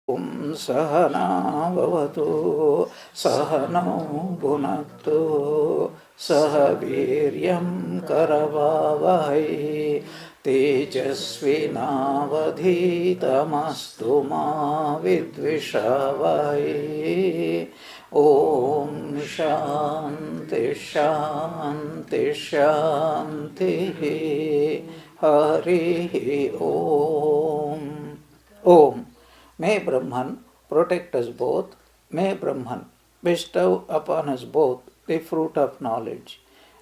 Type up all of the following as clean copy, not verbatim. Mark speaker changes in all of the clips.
Speaker 1: सहना भवतु सहनौ भुनक्तु सह वीर्यं करवावहै तेजस्विनावधीतमस्तु मा विद्विषावहै। ॐ शान्ति शान्ति शान्तिः। हरिः ॐ। ॐ May Brahman protect us both. May Brahman bestow upon us both the fruit of knowledge.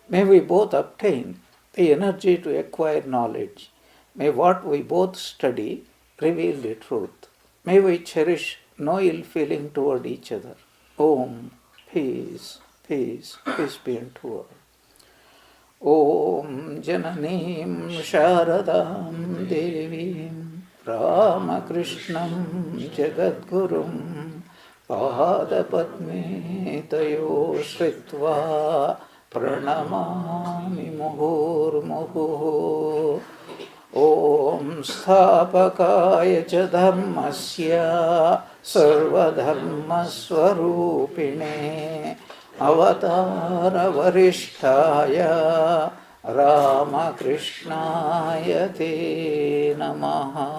Speaker 1: May we both obtain the energy to acquire knowledge. May what we both study reveal the truth. May we cherish no ill feeling toward each other. Om. Peace, peace, peace be unto all. Om Jananim Sharadam Devim Ramakrishnan Jagadgurum Padapadme Tayo Sritva Pranamami Muhurmuhu. Om Sthapakaya cha Dhammasya Sarvadharmaswarupine Avatara Varishtaya Ramakrishnaya Te Namaha.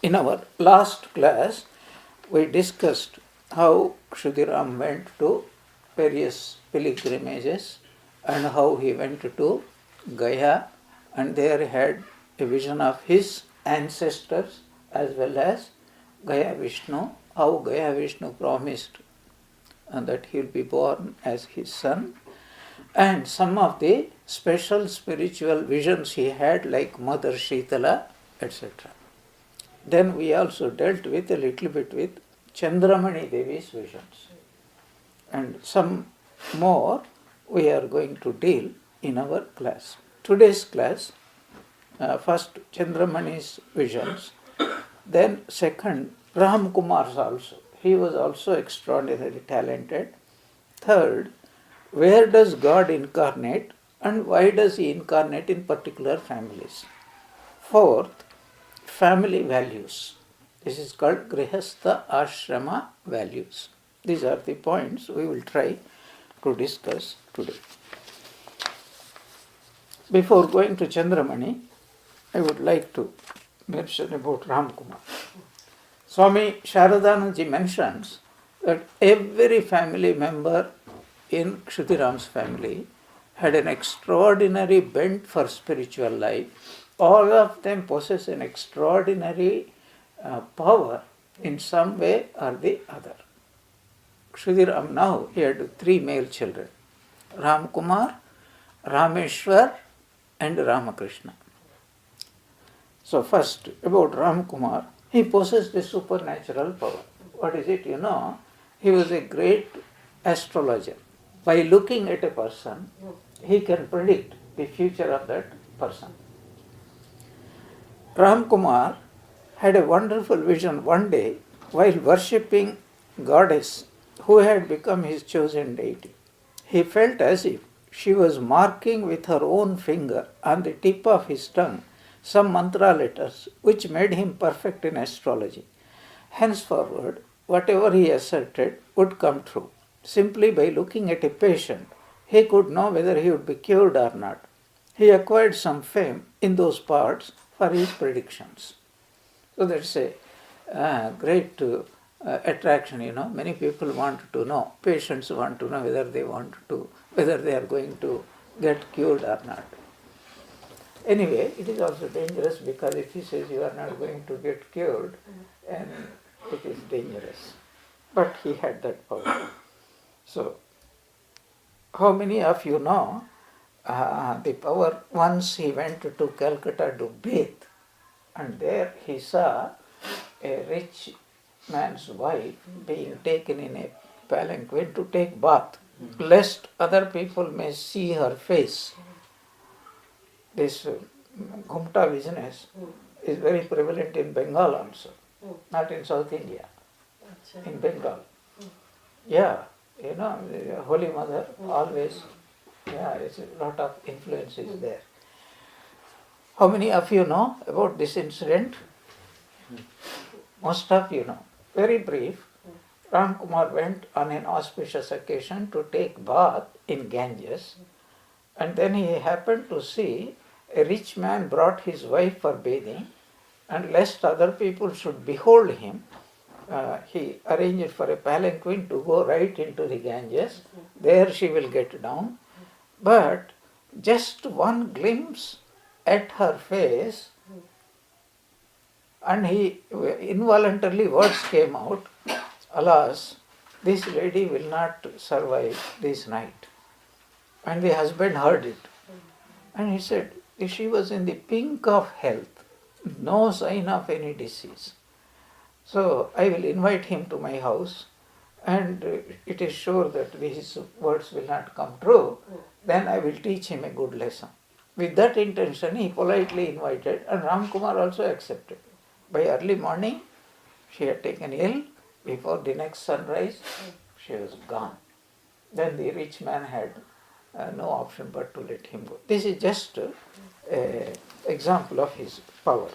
Speaker 1: In our last class, we discussed how Kshudiram went to various pilgrimages and how he went to Gaya and there had a vision of his ancestors as well as Gaya Vishnu, how Gaya Vishnu promised that he will be born as his son, and some of the special spiritual visions he had like Mother Shitala, etc. Then we also dealt with a little bit with Chandramani Devi's visions. And some more we are going to deal in our class. Today's class, first Chandramani's visions, then second Ram Kumar's also. He was also extraordinarily talented. Third, where does God incarnate and why does he incarnate in particular families? Fourth, family values. This is called Grihastha Ashrama values. These are the points we will try to discuss today. Before going to Chandramani, I would like to mention about Ram Kumar. Swami Sharadanandaji mentions that every family member in Kshudiram's family had an extraordinary bent for spiritual life. All of them possess an extraordinary power in some way or the other. Kshudiram now, he had 3 male children, Ram Kumar, Rameshwar and Ramakrishna. So first, about Ram Kumar, he possessed a supernatural power. What is it? You know, he was a great astrologer. By looking at a person, he can predict the future of that person. Ram Kumar had a wonderful vision one day while worshipping goddess who had become his chosen deity. He felt as if she was marking with her own finger on the tip of his tongue some mantra letters which made him perfect in astrology. Henceforward, whatever he asserted would come true. Simply by looking at a patient, he could know whether he would be cured or not. He acquired some fame in those parts for his predictions. So that's a great attraction, you know. Many people want to know, patients want to know whether they are going to get cured or not. Anyway, it is also dangerous because if he says you are not going to get cured, and it is dangerous. But he had that power. So, how many of you know the power? Once he went to Calcutta to bathe, and there he saw a rich man's wife being taken in a palanquin to take bath, lest other people may see her face. This Ghumta business is very prevalent in Bengal also, not in South India, in Bengal. Yeah, you know, the Holy Mother always, it's a lot of influence is there. How many of you know about this incident? Most of you know. Very brief. Ram Kumar went on an auspicious occasion to take bath in Ganges, and then he happened to see a rich man brought his wife for bathing, and lest other people should behold him, he arranged for a palanquin to go right into the Ganges. There she will get down. But just one glimpse at her face, and he involuntarily words came out, alas, this lady will not survive this night. And the husband heard it. And he said, she was in the pink of health, no sign of any disease. So I will invite him to my house, and it is sure that these words will not come true. Then I will teach him a good lesson. With that intention, he politely invited, and Ram Kumar also accepted. By early morning, she had taken ill. Before the next sunrise, she was gone. Then the rich man had no option but to let him go. This is just an example of his power.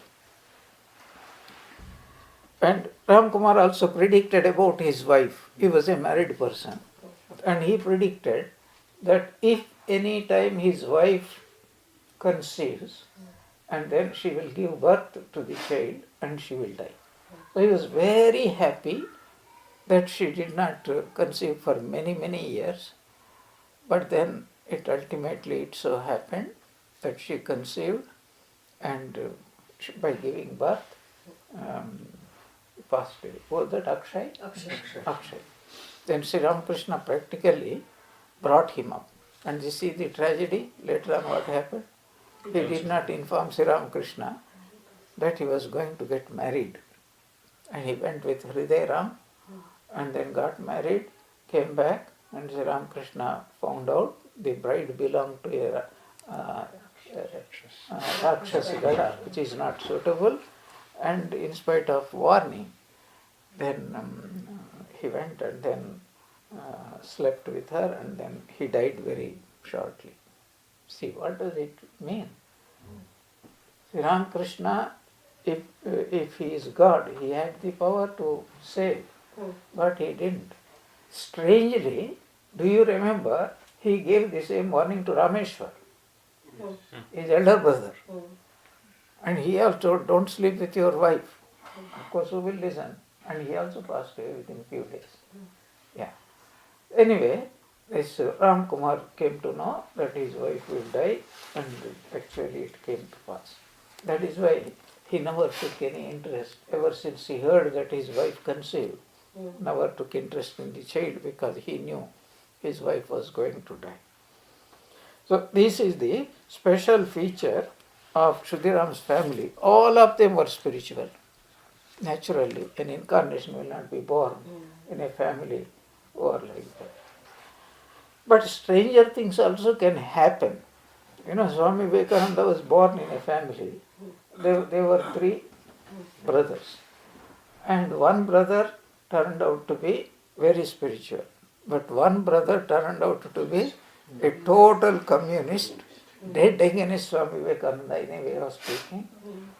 Speaker 1: And Ram Kumar also predicted about his wife. He was a married person. And he predicted that if any time his wife conceives, and then she will give birth to the child and she will die. So he was very happy that she did not conceive for many, many years. But then it ultimately so happened that she conceived, and by giving birth, passed away. Was that Akshay? Akshay. Then Sri Ramakrishna practically brought him up. And you see the tragedy, later on what happened? He did not inform Sri Ramakrishna that he was going to get married. And he went with Hriday Ram and then got married, came back, and Sri Ramakrishna found out the bride belonged to a Rakshasa Gada, which is not suitable. And in spite of warning, then he went and then slept with her, and then he died very shortly. See, what does it mean? Sri Ramakrishna, if he is God, he had the power to save, but he didn't. Strangely, do you remember, he gave the same warning to Rameshwar, his elder brother. And he also told, don't sleep with your wife. Of course, who will listen? And he also passed away within a few days. Yeah. Anyway, this Ram Kumar came to know that his wife will die, and actually it came to pass. That is why he never took any interest ever since he heard that his wife conceived. Never took interest in the child because he knew his wife was going to die. So this is the special feature of Shuddhiram's family. All of them were spiritual. Naturally, an incarnation will not be born in a family or like that. But stranger things also can happen. You know, Swami Vivekananda was born in a family. They were three brothers. And one brother turned out to be very spiritual. But one brother turned out to be a total communist, dead against Swami Vivekananda in a way of speaking.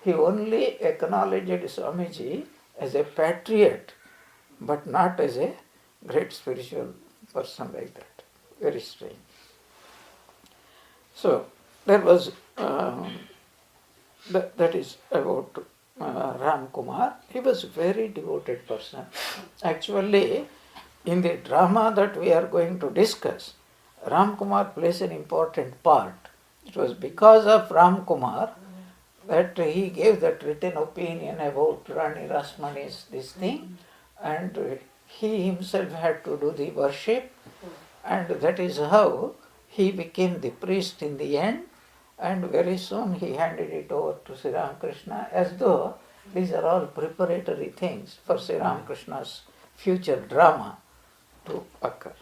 Speaker 1: He only acknowledged Swamiji as a patriot, but not as a great spiritual person like that. Very strange. So, there was, that is about Ram Kumar. He was a very devoted person. Actually, in the drama that we are going to discuss, Ram Kumar plays an important part. It was because of Ram Kumar that he gave that written opinion about Rani Rasmani's this thing, and he himself had to do the worship, and that is how he became the priest in the end, and very soon he handed it over to Sri Ramakrishna, as though these are all preparatory things for Sri Ramakrishna's future drama to occur.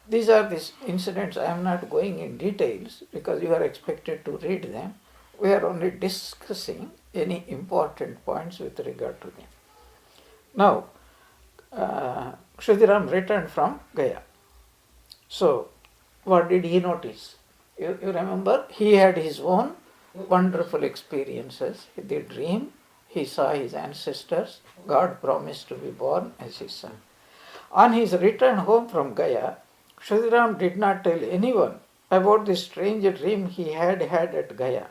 Speaker 1: These are these incidents. I am not going in details because you are expected to read them. We are only discussing any important points with regard to them. Now, Shuddhiram returned from Gaya. So, what did he notice? You remember, he had his own wonderful experiences. The dream, he saw his ancestors. God promised to be born as his son. On his return home from Gaya, Shudiram did not tell anyone about the strange dream he had had at Gaya,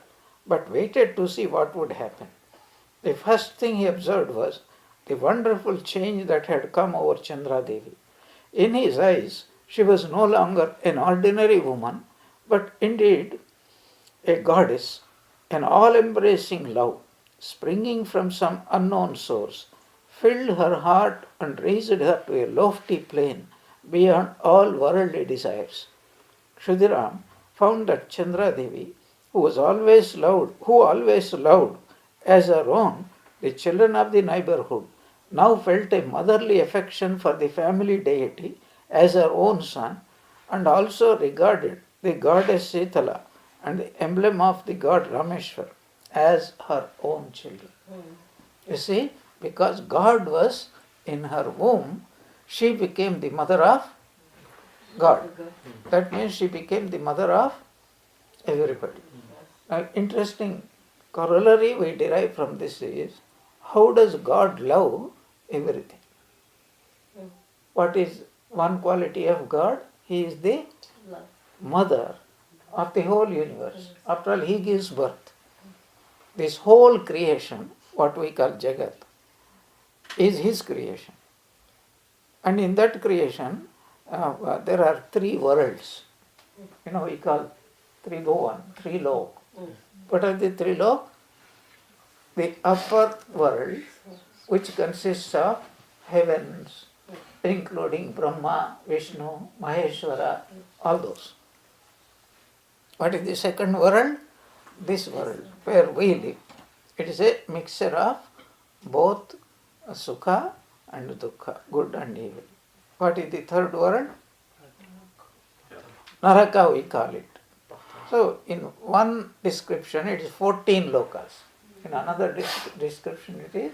Speaker 1: but waited to see what would happen. The first thing he observed was the wonderful change that had come over Chandra Devi. In his eyes, she was no longer an ordinary woman, but indeed a goddess, an all-embracing love, springing from some unknown source, filled her heart and raised her to a lofty plane beyond all worldly desires. Kshudiram found that Chandra Devi, who always loved as her own the children of the neighborhood, now felt a motherly affection for the family deity as her own son, and also regarded the goddess Sitala and the emblem of the god Rameshwar as her own children. You see, because God was in her womb, she became the mother of God. That means she became the mother of everybody. Now, interesting corollary we derive from this is, how does God love everything? What is one quality of God? He is the mother of the whole universe. After all, he gives birth. This whole creation, what we call Jagat, is his creation. And in that creation, there are three worlds. We call Tribhuvan, three lok. What are the three lok? The upper world, which consists of heavens, including Brahma, Vishnu, Maheshwara, all those. What is the second world? This world, where we live. It is a mixture of both Sukha and Dukkha, good and evil. What is the third world? Naraka we call it. So, in one description it is 14 lokas. In another description it is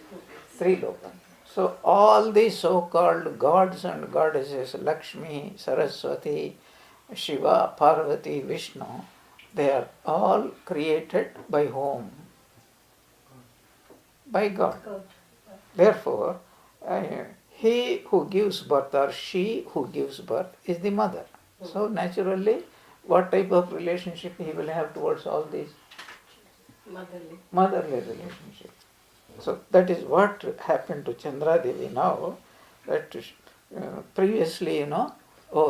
Speaker 1: 3 lokas. So, all these so-called gods and goddesses, Lakshmi, Saraswati, Shiva, Parvati, Vishnu, they are all created by whom? By God. Therefore, he who gives birth or she who gives birth is the mother. So naturally, what type of relationship he will have towards all these? Motherly relationship. So that is what happened to Chandra Devi now. That previously,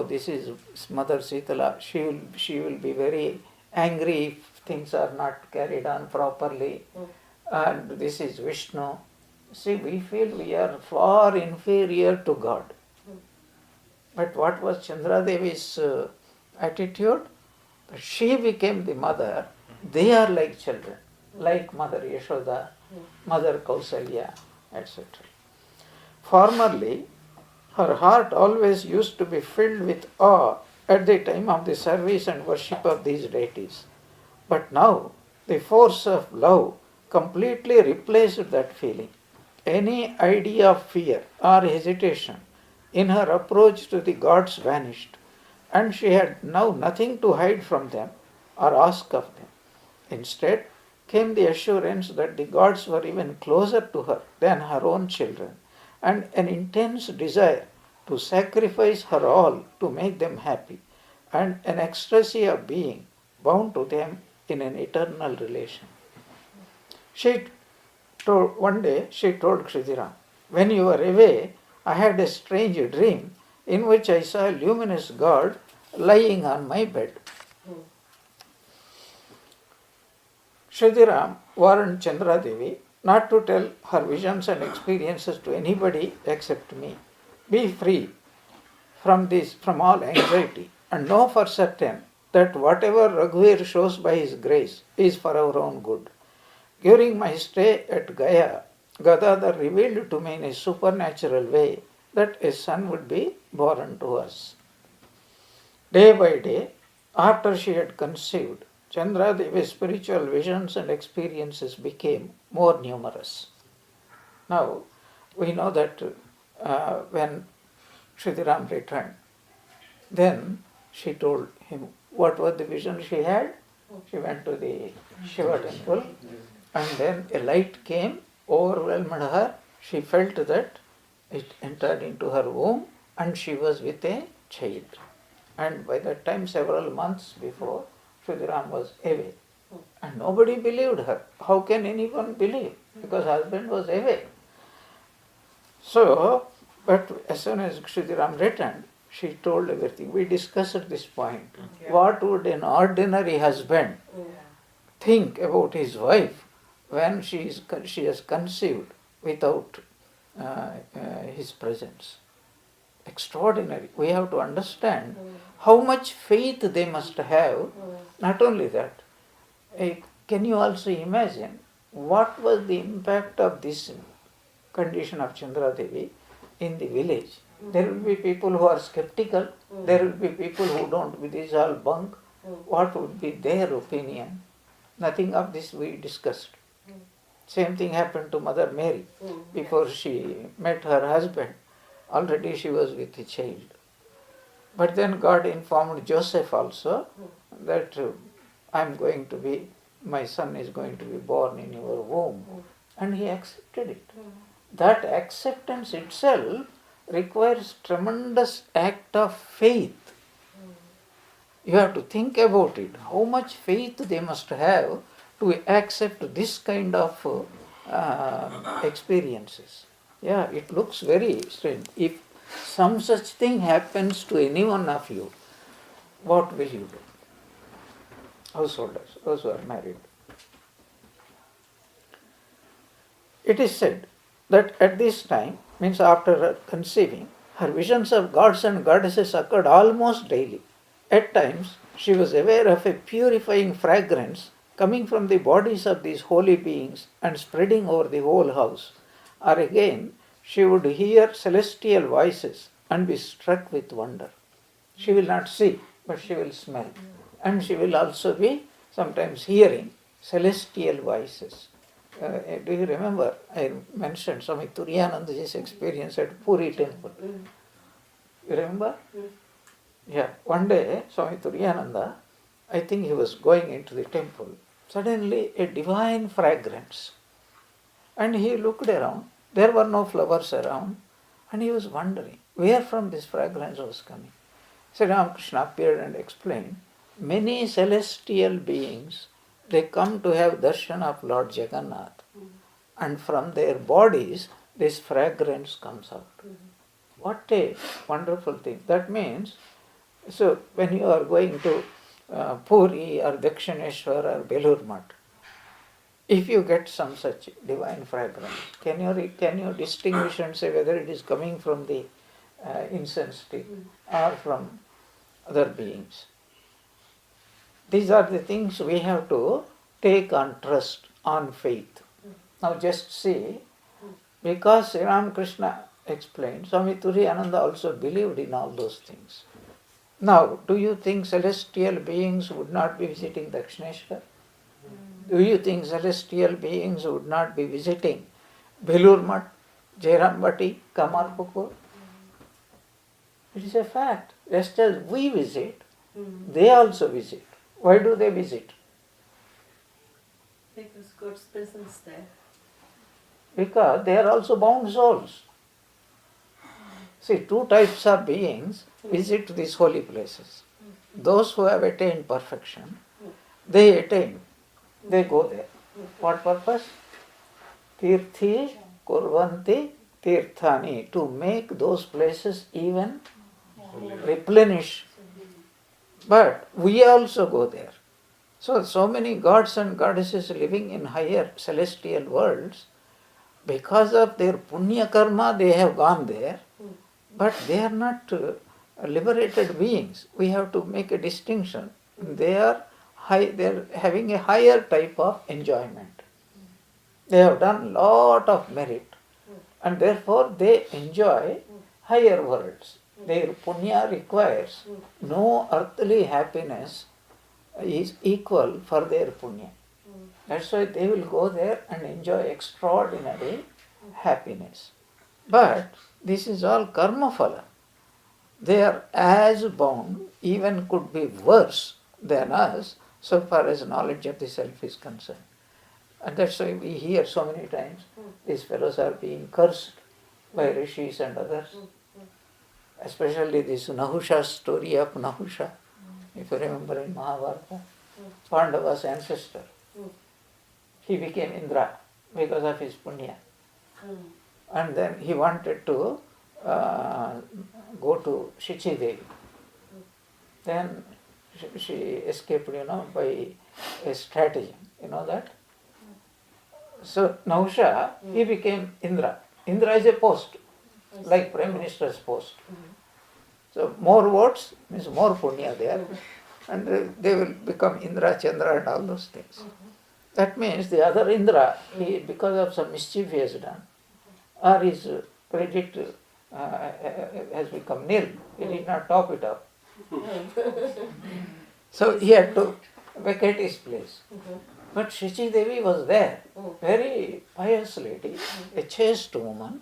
Speaker 1: this is Mother Sitala. She will be very angry if things are not carried on properly. And this is Vishnu. See, we feel we are far inferior to God. But what was Chandra Devi's attitude? She became the mother. They are like children, like Mother Yashoda, Mother Kausalya, etc. Formerly, her heart always used to be filled with awe at the time of the service and worship of these deities. But now, the force of love completely replaced that feeling. Any idea of fear or hesitation in her approach to the gods vanished, and she had now nothing to hide from them or ask of them. Instead came the assurance that the gods were even closer to her than her own children, and an intense desire to sacrifice her all to make them happy, and an ecstasy of being bound to them in an eternal relation. One day she told Kshudiram, "When you were away, I had a strange dream in which I saw a luminous god lying on my bed." Kshudiram warned Chandra Devi not to tell her visions and experiences to anybody except me. Be free from all anxiety, and know for certain that whatever Raghuveer shows by his grace is for our own good. During my stay at Gaya, Gadadhar revealed to me in a supernatural way that a son would be born to us. Day by day, after she had conceived, Chandra Devi's spiritual visions and experiences became more numerous. Now, we know that when Kshudiram returned, then she told him what was the vision she had. She went to the Shiva temple, and then a light came overwhelmed her. She felt that it entered into her womb and she was with a child. And by that time, several months before, Shudiram was away. And nobody believed her. How can anyone believe? Because husband was away. So, but as soon as Shudiram returned, she told everything. We discussed this point.
Speaker 2: Yeah.
Speaker 1: What would an ordinary husband think about his wife when she has conceived without his presence? Extraordinary. We have to understand how much faith they must have. Not only that, can you also imagine what was the impact of this condition of Chandra Devi in the village? There will be people who are skeptical. There will be people who don't. This is all bunk. What would be their opinion? Nothing of this we discussed. Same thing happened to Mother Mary. Before she met her husband, already she was with a child. But then God informed Joseph also that my son is going to be born in your womb. And he accepted it. That acceptance itself requires tremendous act of faith. You have to think about it. How much faith they must have to accept this kind of experiences. Yeah, it looks very strange. If some such thing happens to any one of you, what will you do? Householders, those who are married. It is said that at this time, means after her conceiving, her visions of gods and goddesses occurred almost daily. At times, she was aware of a purifying fragrance coming from the bodies of these holy beings and spreading over the whole house. Or again, she would hear celestial voices and be struck with wonder. She will not see, but she will smell. And she will also be sometimes hearing celestial voices. Do you remember? I mentioned Swami Turiyanandaji's experience at Puri temple. You remember? Yeah. One day, Swami Turiyananda, I think he was going into the temple. Suddenly, a divine fragrance. And he looked around. There were no flowers around. And he was wondering where from this fragrance was coming. So Ramakrishna appeared and explained, many celestial beings, they come to have darshan of Lord Jagannath. And from their bodies, this fragrance comes out. What a wonderful thing. That means, so when you are going to Puri or Dakshineshwar or Belur Math, if you get some such divine fragrance, can you distinguish and say whether it is coming from the incense stick or from other beings? These are the things we have to take on trust, on faith. Now just see, because Sri Ramakrishna explained, Swami Turiyananda also believed in all those things. Now, do you think celestial beings would not be visiting Dakshineshwar? Do you think celestial beings would not be visiting Belur Math, Jairambati, Kamarpukur? It is a fact. Just as we visit, they also visit. Why do they visit?
Speaker 2: Because God's presence there.
Speaker 1: Because they are also bound souls. See, two types of beings visit these holy places. Those who have attained perfection, they go there. What purpose? Tirthi kurvanti tirthani, to make those places even replenish. But we also go there. So many gods and goddesses living in higher celestial worlds, because of their punya karma, they have gone there, but they are not liberated beings. We have to make a distinction. They are having a higher type of enjoyment. They have done lot of merit, and therefore they enjoy higher worlds. Their punya requires no earthly happiness is equal for their punya. That's why they will go there and enjoy extraordinary happiness. But this is all karma phala. They are as bound, even could be worse than us, so far as knowledge of the self is concerned. And that's why we hear so many times these fellows are being cursed by rishis and others. Especially this Nahusha story of Nahusha. If you remember in Mahabharata, Pandava's ancestor. He became Indra because of his punya. And then he wanted to go to Shichi Devi. Then she escaped, by a stratagem. You know that? So Nahusha, he became Indra. Indra is a post, like Prime Minister's post. So more votes means more punya there. And they will become Indra, Chandra and all those things. That means the other Indra, he, because of some mischief he has done, or his credit has become nil, he did not top it up. So he had to vacate his place. But Shichi Devi was there, very pious lady, a chaste woman.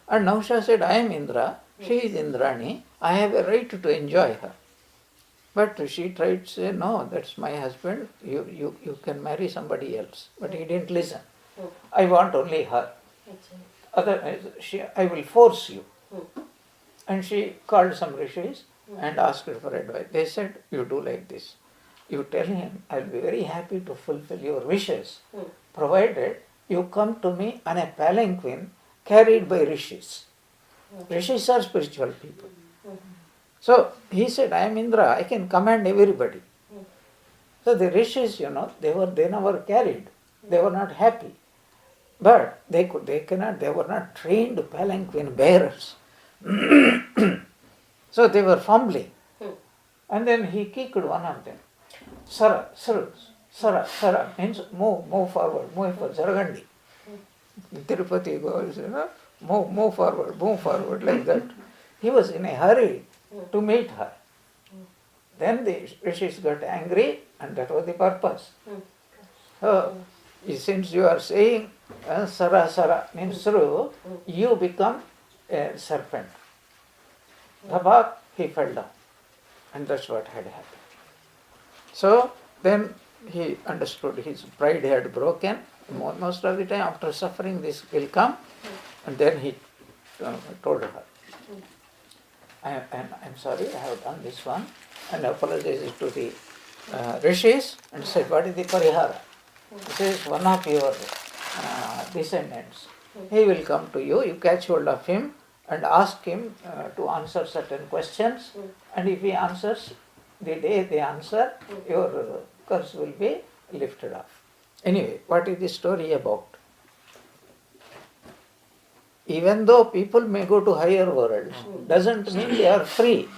Speaker 1: And Nahusha said, I am Indra, she is Indrani, I have a right to enjoy her. But she tried to say, no, that's my husband, you can marry somebody else. But he didn't listen. I want only her. Otherwise, I will force you. And she called some rishis and asked for advice. They said, you do like this. You tell him, I will be very happy to fulfill your wishes, provided you come to me on a palanquin carried by rishis. Rishis are spiritual people. So he said, I am Indra, I can command everybody. So the rishis, they never carried. They were not happy. But they were not trained palanquin bearers. So they were fumbling. And then he kicked one of them. Sara means move forward, move for Zaragandi. Tirupati goes, move forward, like that. He was in a hurry to meet her. Then the rishis got angry, and that was the purpose. So, since you are saying Sara means through, you become a serpent. Dhabak, he fell down. And that's what had happened. So then he understood his pride had broken. Most of the time after suffering this will come. And then he told her, I'm sorry, I have done this one. And apologizes to the rishis and said, what is the parihara? He says, one of your descendants, he will come to you, you catch hold of him and ask him to answer certain questions. And if he answers, the day they answer, your curse will be lifted off. Anyway, what is the story about? Even though people may go to higher worlds, doesn't mean they are free.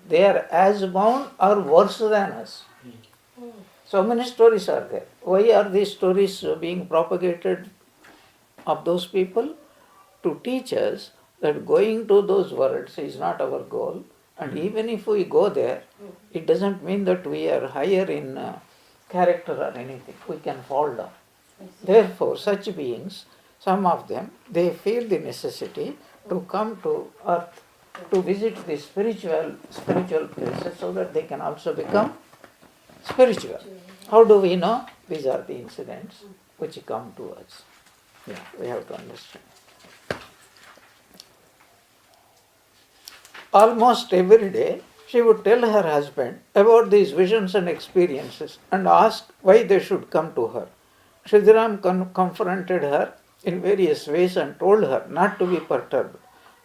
Speaker 1: They are as bound or worse than us. So many stories are there. Why are these stories being propagated of those people? To teach us that going to those worlds is not our goal. And even if we go there, it doesn't mean that we are higher in character or anything. We can fall down. Therefore, such beings, some of them, they feel the necessity to come to earth to visit the spiritual places so that they can also become spiritual. How do we know? These are the incidents which come to us. Yeah, we have to understand. Almost every day, she would tell her husband about these visions and experiences and ask why they should come to her. Sridharam confronted her in various ways and told her not to be perturbed.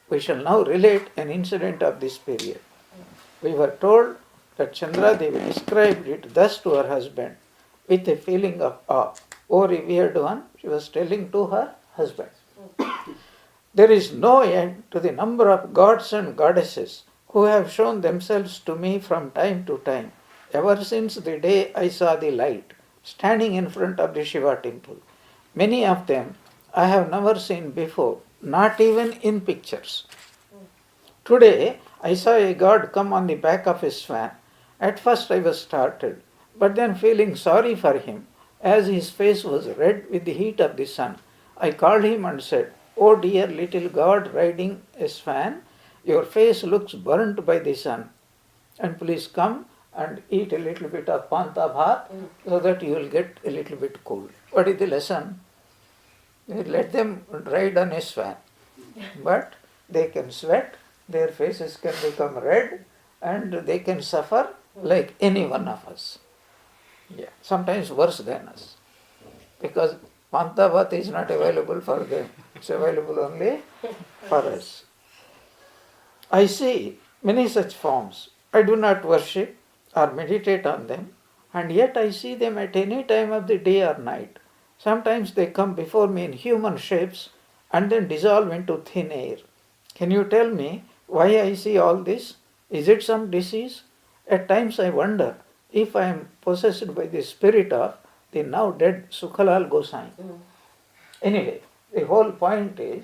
Speaker 1: We shall now relate an incident of this period. We were told that Chandra Devi described it thus to her husband with a feeling of awe. O revered one, she was telling to her husband. There is no end to the number of gods and goddesses who have shown themselves to me from time to time, ever since the day I saw the light, standing in front of the Shiva temple. Many of them I have never seen before, not even in pictures. Today I saw a god come on the back of a swan. At first I was startled, but then feeling sorry for him, as his face was red with the heat of the sun, I called him and said, "Oh dear little god riding a swan, your face looks burnt by the sun, and please come and eat a little bit of panta bhat so that you will get a little bit cool. What is the lesson? Let them ride on a swan, but they can sweat, their faces can become red, and they can suffer like any one of us. Yeah, sometimes worse than us, because panta bhat is not available for them; it's available only for us. I see many such forms. I do not worship or meditate on them, and yet I see them at any time of the day or night. Sometimes they come before me in human shapes and then dissolve into thin air. Can you tell me why I see all this? Is it some disease? At times I wonder if I am possessed by the spirit of the now dead Sukhalal Gosai. Anyway, the whole point is,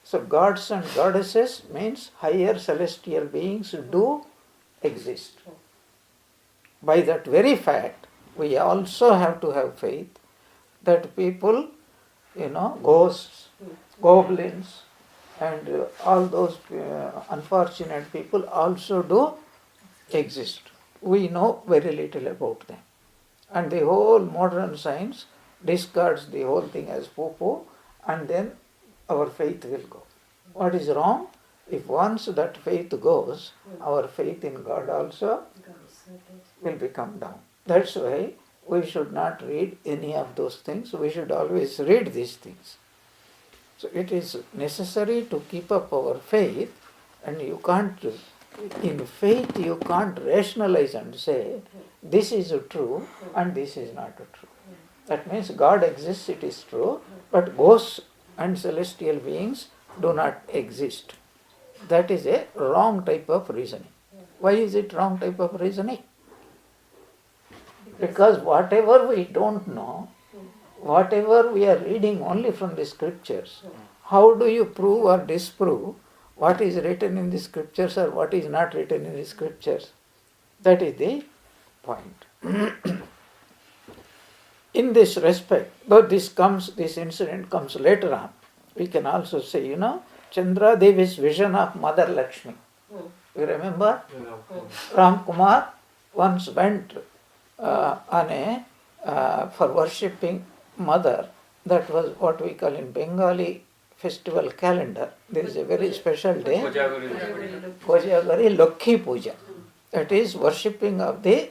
Speaker 1: so gods and goddesses means higher celestial beings do exist. By that very fact, we also have to have faith that people, ghosts, goblins, and all those unfortunate people also do exist. We know very little about them. And the whole modern science discards the whole thing as poo-poo, and then our faith will go. What is wrong? If once that faith goes, our faith in God also will become down. That's why we should not read any of those things. We should always read these things. So it is necessary to keep up our faith, and you can't, in faith you can't rationalize and say, this is true and this is not true. That means God exists, it is true, but ghosts and celestial beings do not exist. That is a wrong type of reasoning. Why is it wrong type of reasoning? Because whatever we don't know, whatever we are reading only from the scriptures, how do you prove or disprove what is written in the scriptures or what is not written in the scriptures? That is the point. In this respect, though this incident comes later on, we can also say, Chandra Devi's vision of Mother Lakshmi. You remember? Ram Kumar once went for worshipping Mother. That was what we call in Bengali festival calendar. There is a very special day, Kojagari Lokhi Puja. That is worshipping of the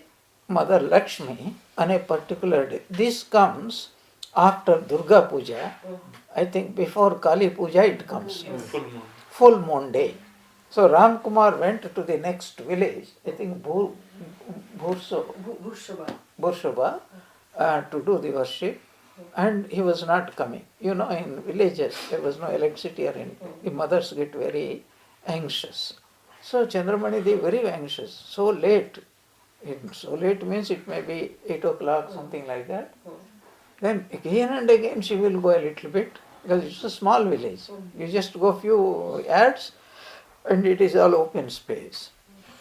Speaker 1: Mother Lakshmi on a particular day. This comes after Durga Puja. I think before Kali Puja it comes. Full moon day. So Ram Kumar went to the next village, I think Burshaba, to do the worship, and he was not coming. In villages there was no electricity or anything. The mothers get very anxious. So Chandramani Devi very anxious, so late. So late means it may be 8 o'clock, something like that. Then again and again she will go a little bit, because it's a small village. You just go few yards and it is all open space.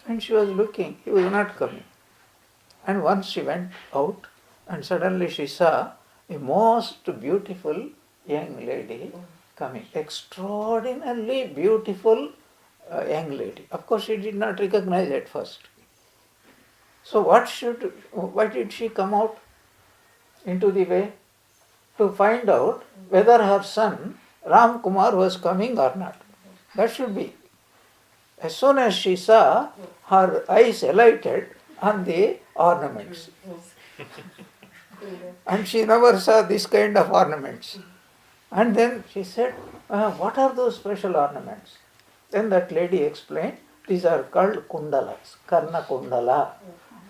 Speaker 1: And she was looking, he was not coming. And once she went out and suddenly she saw a most beautiful young lady coming. Extraordinarily beautiful young lady. Of course she did not recognize at first. So why did she come out into the way? To find out whether her son Ram Kumar was coming or not. That should be. As soon as she saw, her eyes alighted on the ornaments. And she never saw this kind of ornaments. And then she said, what are those special ornaments? Then that lady explained, these are called kundalas, karna kundala.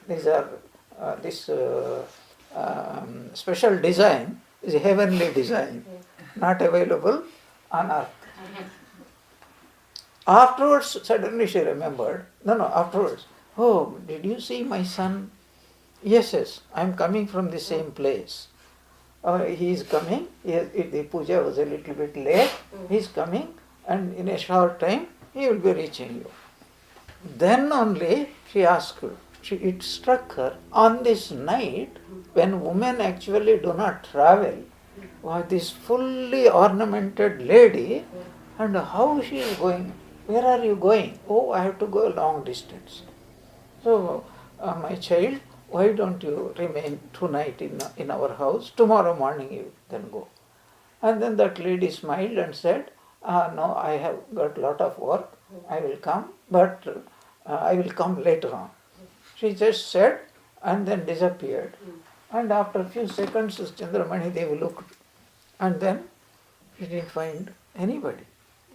Speaker 1: These are this special design is a heavenly design, not available on earth. Afterwards, suddenly she remembered, afterwards, oh, did you see my son? Yes, I am coming from the same place. He is coming, the puja was a little bit late, he is coming, and in a short time he will be reaching you. Then only she asked, it struck her, on this night when women actually do not travel, this fully ornamented lady, and how she is going? Where are you going? Oh, I have to go a long distance. So my child, why don't you remain tonight in our house? Tomorrow morning you can go. And then that lady smiled and said, no, I have got a lot of work. I will come, but I will come later on. She just said and then disappeared. And after a few seconds, Chandramani Devi looked, and then she didn't find anybody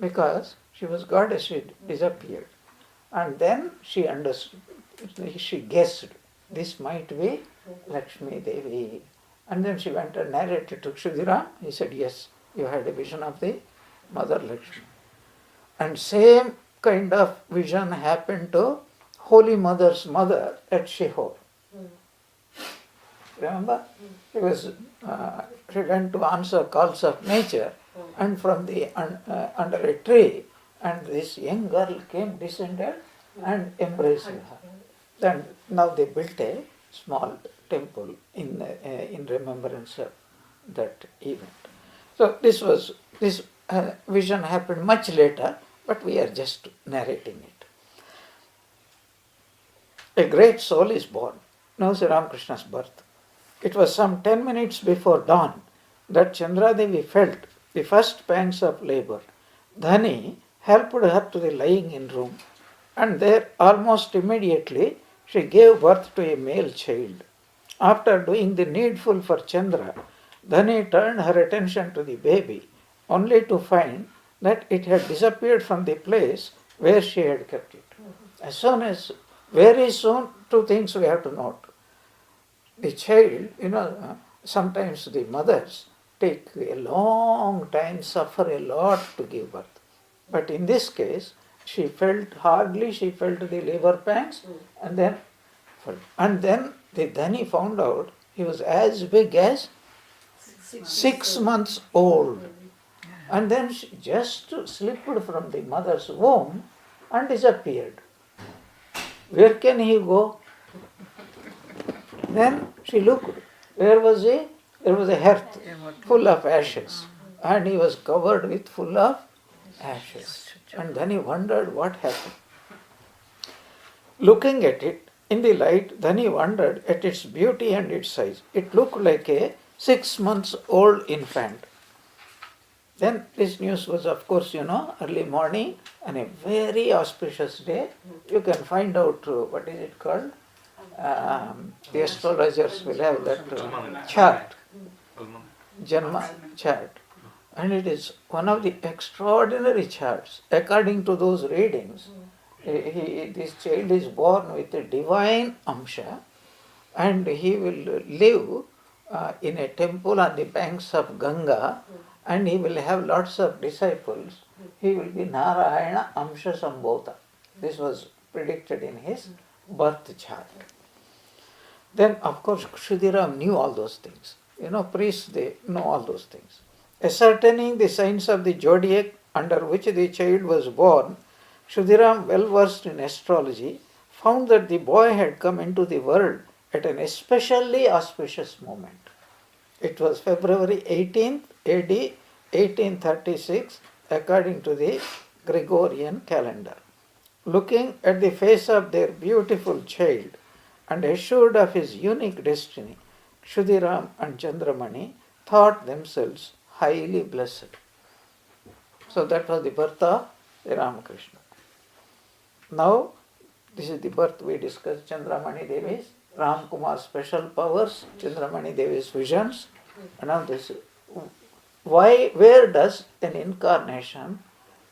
Speaker 1: because she was goddess, she disappeared. And then she understood, she guessed this might be Lakshmi Devi. And then she went and narrated to Kshudiram. He said, yes, you had a vision of the Mother Lakshmi. And same kind of vision happened to Holy Mother's mother at Shihor. Remember? She went to answer calls of nature, and from the under a tree, and this young girl came, descended, and embraced her. Then now they built a small temple in remembrance of that event. So this vision happened much later, but we are just narrating it. A great soul is born. Now Sri Ramakrishna's birth. It was some 10 minutes before dawn that Chandradevi felt the first pangs of labor. Dhani helped her to the lying-in room, and there almost immediately she gave birth to a male child. After doing the needful for Chandra, Dhani turned her attention to the baby, only to find that it had disappeared from the place where she had kept it. Very soon, two things we have to note. The child, sometimes the mothers take a long time, suffer a lot to give birth. But in this case, she felt the labor pangs, and then the Dhani found out he was as big as 6 months old. And then she just slipped from the mother's womb and disappeared. Where can he go? Then she looked. Where was he? There was a hearth full of ashes, and he was covered with full of ashes. And then he wondered what happened. Looking at it in the light, then he wondered at its beauty and its size. It looked like a 6 months old infant. Then this news was, of course, early morning and a very auspicious day. You can find out, what is it called? The astrologers will have that chart, Janma chart. And it is one of the extraordinary charts. According to those readings, this child is born with a divine amsha, and he will live in a temple on the banks of Ganga, and he will have lots of disciples. He will be Narayana Amsha Sambhota. This was predicted in his birth chart. Then, of course, Kshudiram knew all those things. Priests, they know all those things. Ascertaining the signs of the zodiac under which the child was born, Kshudiram, well versed in astrology, found that the boy had come into the world at an especially auspicious moment. It was February 18th AD 1836 according to the Gregorian calendar. Looking at the face of their beautiful child and assured of his unique destiny, Kshudiram and Chandramani thought themselves highly blessed. So that was the birth of Ramakrishna. Now, this is the birth we discussed, Chandramani Devi's, Ram Kumar's special powers, Chandramani Devi's visions. And now this, where does an incarnation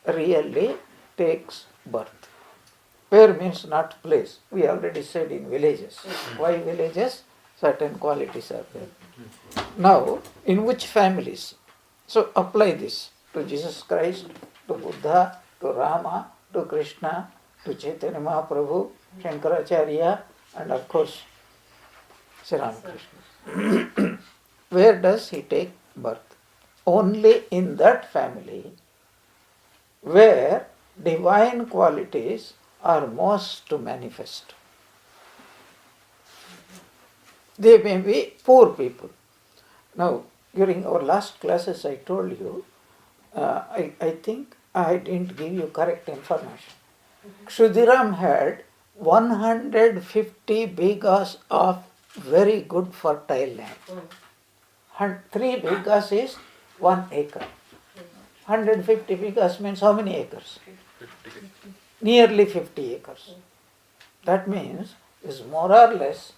Speaker 1: really takes birth? Where means not place. We already said in villages. Why villages? Certain qualities are there. Now, in which families? So apply this to Jesus Christ, to Buddha, to Rama, to Krishna, to Chaitanya Mahaprabhu, Shankaracharya, and of course, Sri Ramakrishna. Where does he take birth? Only in that family where divine qualities are most manifest. They may be poor people. Now, during our last classes, I told you, I think I didn't give you correct information. Kshudiram had 150 bighas of very good fertile land. 3 bighas is 1 acre. 150 bighas means how many acres? Nearly 50 acres. That means is more or less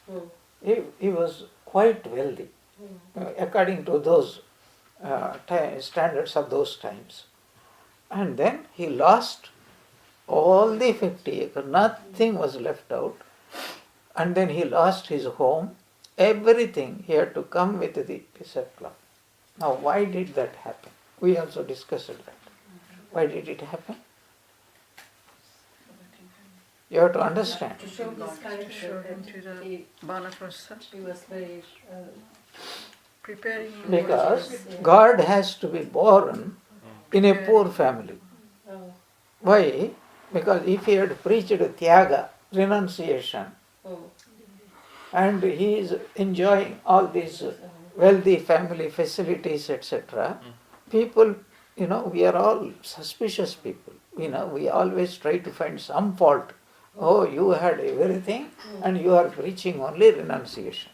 Speaker 1: he was quite wealthy according to those standards of those times. And then he lost all the 50 acres, nothing was left out. And then he lost his home, everything. He had to come with the piece of cloth. Now, why did that happen? We also discussed that. Why did it happen? You have to understand.
Speaker 2: To show his character,
Speaker 3: show him to the
Speaker 2: he
Speaker 3: Vanaprastha,
Speaker 2: was very
Speaker 3: preparing him.
Speaker 1: Because God has to be born in a poor family. Why? Because if he had preached Tyaga, renunciation, and he is enjoying all these wealthy family facilities, etc., people, we are all suspicious people. We always try to find some fault. Oh, you had everything and you are preaching only renunciation.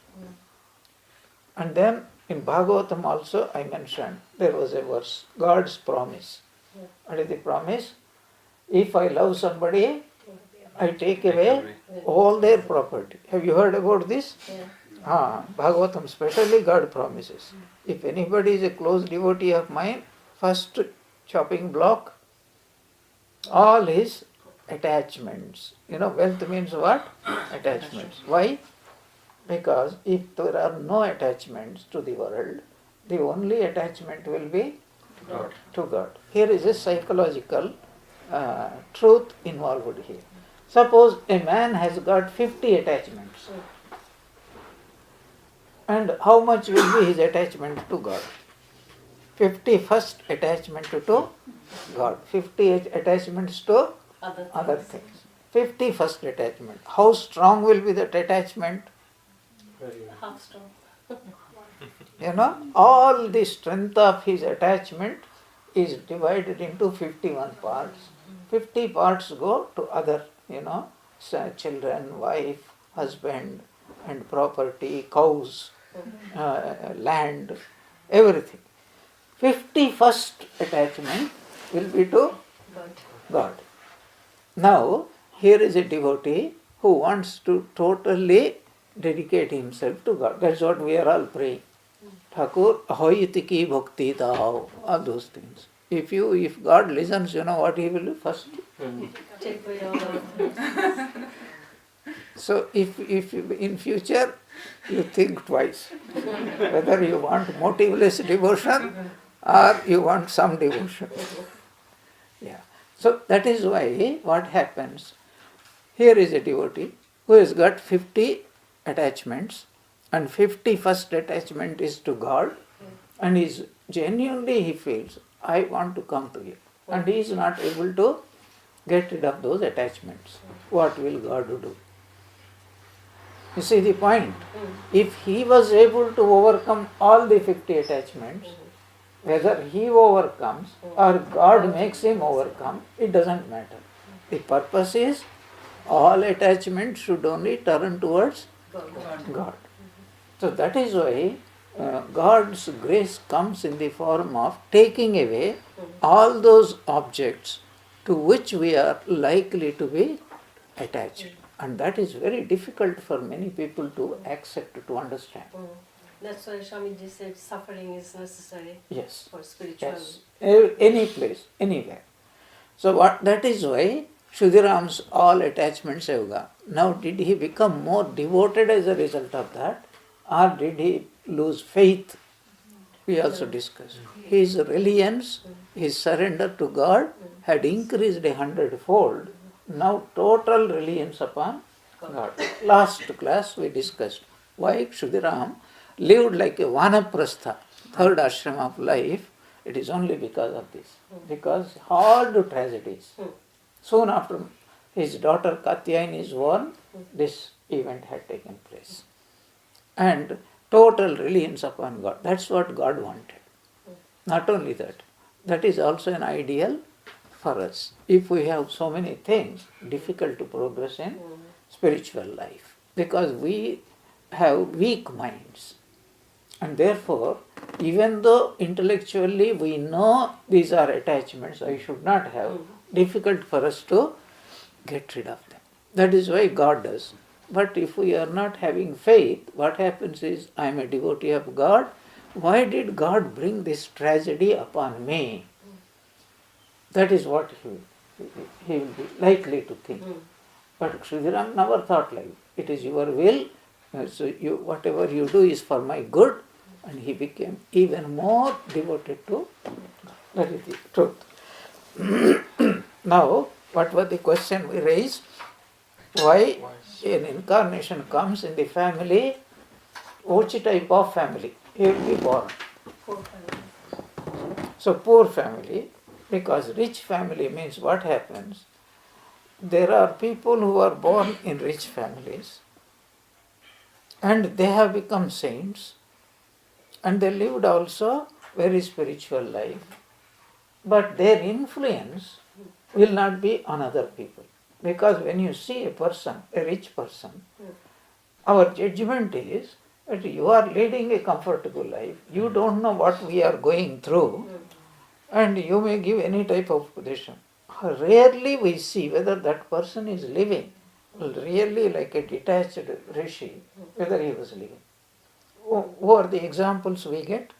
Speaker 1: And then in Bhagavatam also I mentioned there was a verse, God's promise. What is the promise? If I love somebody, I take away all their property. Have you heard about this? Bhagavatam specially God promises. If anybody is a close devotee of mine, first chopping block, all his attachments. Wealth means what? Attachments. Why? Because if there are no attachments to the world, the only attachment will be to God. Here is a psychological truth involved here. Suppose a man has got 50 attachments. And how much will be his attachment to God? 50 first attachment to God. 50 attachments to other things. 50 first attachment. How strong will be that attachment?
Speaker 2: half strong.
Speaker 1: All the strength of his attachment is divided into 51 parts. 50 parts go to other, children, wife, husband, and property, cows, land, everything. 51st attachment will be to God. Now, here is a devotee who wants to totally dedicate himself to God. That's what we are all praying. Thakur, ahoyiti ki bhakti dao, all those things. If God listens, you know what he will do first?
Speaker 2: Take away all the
Speaker 1: So if in future you think twice whether you want motiveless devotion or you want some devotion. Yeah. So that is why what happens, here is a devotee who has got 50 attachments and 51st attachment is to God, and is genuinely he feels, I want to come to you, and he is not able to get rid of those attachments. What will God do? You see the point? If he was able to overcome all the 50 attachments, whether he overcomes or God makes him overcome, it doesn't matter. The purpose is all attachments should only turn towards God. So that is why God's grace comes in the form of taking away all those objects to which we are likely to be attached. And that is very difficult for many people to accept, to understand.
Speaker 2: That's why Swamiji said suffering is necessary
Speaker 1: Yes.
Speaker 2: for spiritual.
Speaker 1: Yes. Any place, anywhere. So that is why Shuddhiram's all attachments have gone. Now did he become more devoted as a result of that? Or did he lose faith? We also discussed. His reliance, his surrender to God had increased 100-fold. Now total reliance upon God. Last class we discussed why Shuddhiram lived like a Vanaprastha, third ashram of life. It is only because of this. Because hard tragedies. Soon after his daughter Katyayani is born, this event had taken place. And total reliance upon God. That's what God wanted. Not only that, that is also an ideal for us. If we have so many things difficult to progress in, spiritual life because we have weak minds. And therefore, even though intellectually we know these are attachments I should not have, difficult for us to get rid of them. That is why God does. But if we are not having faith, what happens is, I am a devotee of God. Why did God bring this tragedy upon me? That is what he will be likely to think. But Sridharam never thought like, it is your will, so whatever you do is for my good, and he became even more devoted to God. That is the truth. Now, what was the question we raised? Why an incarnation comes in the family, which type of family he will be born?
Speaker 2: Poor family.
Speaker 1: So poor family, because rich family means what happens? There are people who are born in rich families and they have become saints and they lived also very spiritual life, but their influence will not be on other people. Because when you see a person, a rich person, our judgment is that you are leading a comfortable life, you don't know what we are going through, and you may give any type of position. Rarely we see whether that person is living really like a detached rishi, whether he was living. Who are the examples we get?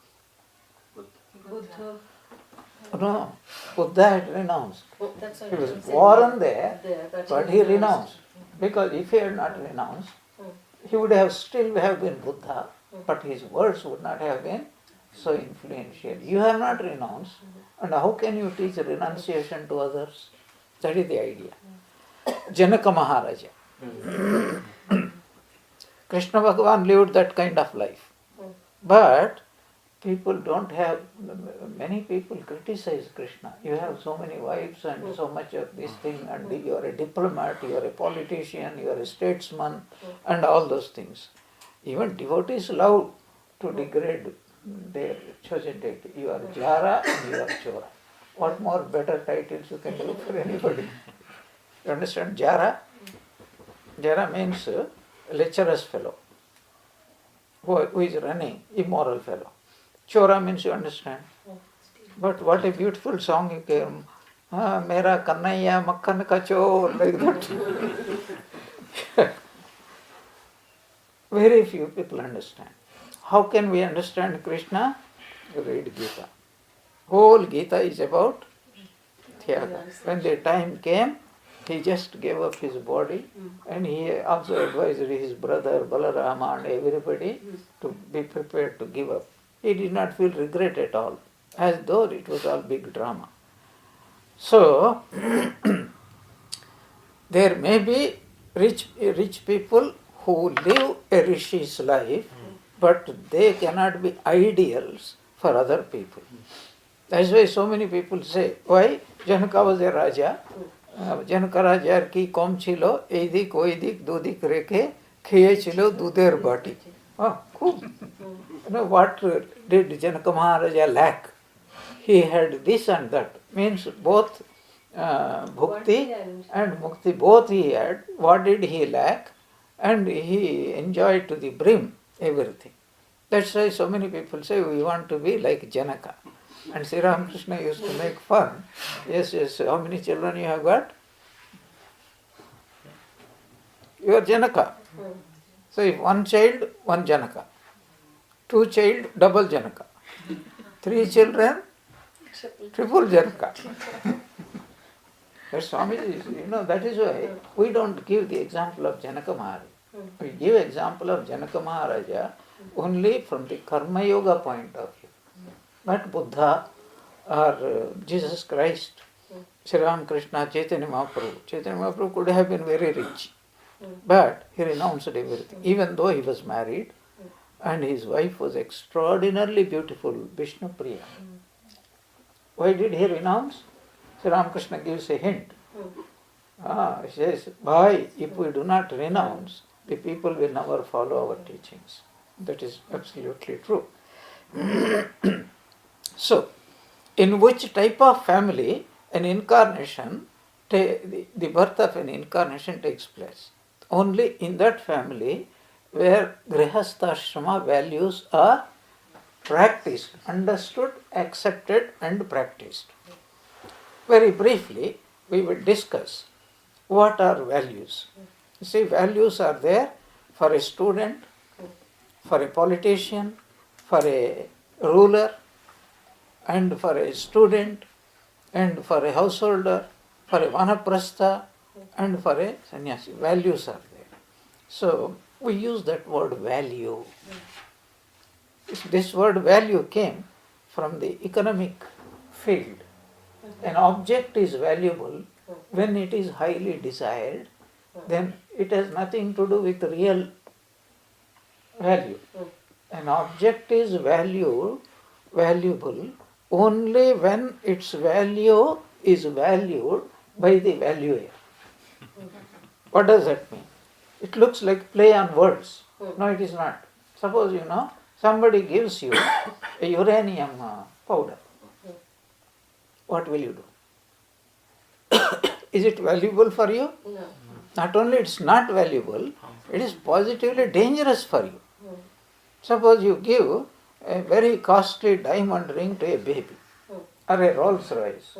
Speaker 2: Buddha.
Speaker 1: No, Buddha had renounced.
Speaker 2: That's
Speaker 1: He
Speaker 2: what
Speaker 1: was
Speaker 2: I'm saying.
Speaker 1: born there,
Speaker 2: But
Speaker 1: but he renounced. Because if he had not renounced, he would have still have been Buddha, but his words would not have been so influential. You have not renounced, and how can you teach renunciation to others? That is the idea. Janaka Maharaja. Krishna Bhagavan lived that kind of life. But people don't have, many people criticize Krishna. You have so many wives and so much of this thing, and you are a diplomat, you are a politician, you are a statesman, and all those things. Even devotees love to degrade their chosen deity. You are Jara and you are Chora. What more better titles you can do for anybody? You understand? Jara? Jara means a lecherous fellow who is running, immoral fellow. Chora means you understand. But what a beautiful song you came. Mera kannaiya makkan ka chor, like that. Very few people understand. How can we understand Krishna? Read Gita. Whole Gita is about Tyaga. When the time came, he just gave up his body, and he also advised his brother Balarama and everybody to be prepared to give up. He did not feel regret at all, as though it was all big drama. So, there may be rich people who live a rishi's life, but they cannot be ideals for other people. That's why so many people say, why? Janaka was a Raja. Janaka Raja ki kom chilo, eidik oidik dudik reke, khiye chilo duder bati. Cool. What did Janaka Maharaja lack? He had this and that. Means both bhukti and mukti, both he had. What did he lack? And he enjoyed to the brim everything. That's why so many people say we want to be like Janaka. And Sri Ramakrishna used to make fun. Yes, how many children you have got? You are Janaka. So if one child, one Janaka. Two child, double Janaka. Three children, triple Janaka. But Swami, that is why we don't give the example of Janaka Maharaja. We give example of Janaka Maharaja only from the Karma Yoga point of view. Not Buddha or Jesus Christ, Sri Ramakrishna, Chaitanya Mahaprabhu. Chaitanya Mahaprabhu could have been very rich, but he renounced everything, even though he was married, and his wife was extraordinarily beautiful, Vishnu Priya. Why did he renounce? Sri Ramakrishna gives a hint. He says, Bhai, if we do not renounce, the people will never follow our teachings. That is absolutely true. So, in which type of family an incarnation, the birth of an incarnation takes place? only in that family where grihasthashrama values are practiced, understood, accepted and practiced. Very briefly, we will discuss what are values. You see, values are there for a student, for a politician, for a ruler, and for a student, and for a householder, for a vanaprastha, and for a sannyasi. Values are there. So, we use that word value. This word value came from the economic field. An object is valuable when it is highly desired, then it has nothing to do with real value. An object is valuable only when its value is valued by the valuer. What does that mean? It looks like play on words. No, it is not. Suppose somebody gives you a uranium powder. What will you do? Is it valuable for you?
Speaker 2: No.
Speaker 1: Not only it's not valuable, it is positively dangerous for you. Suppose you give a very costly diamond ring to a baby or a Rolls Royce.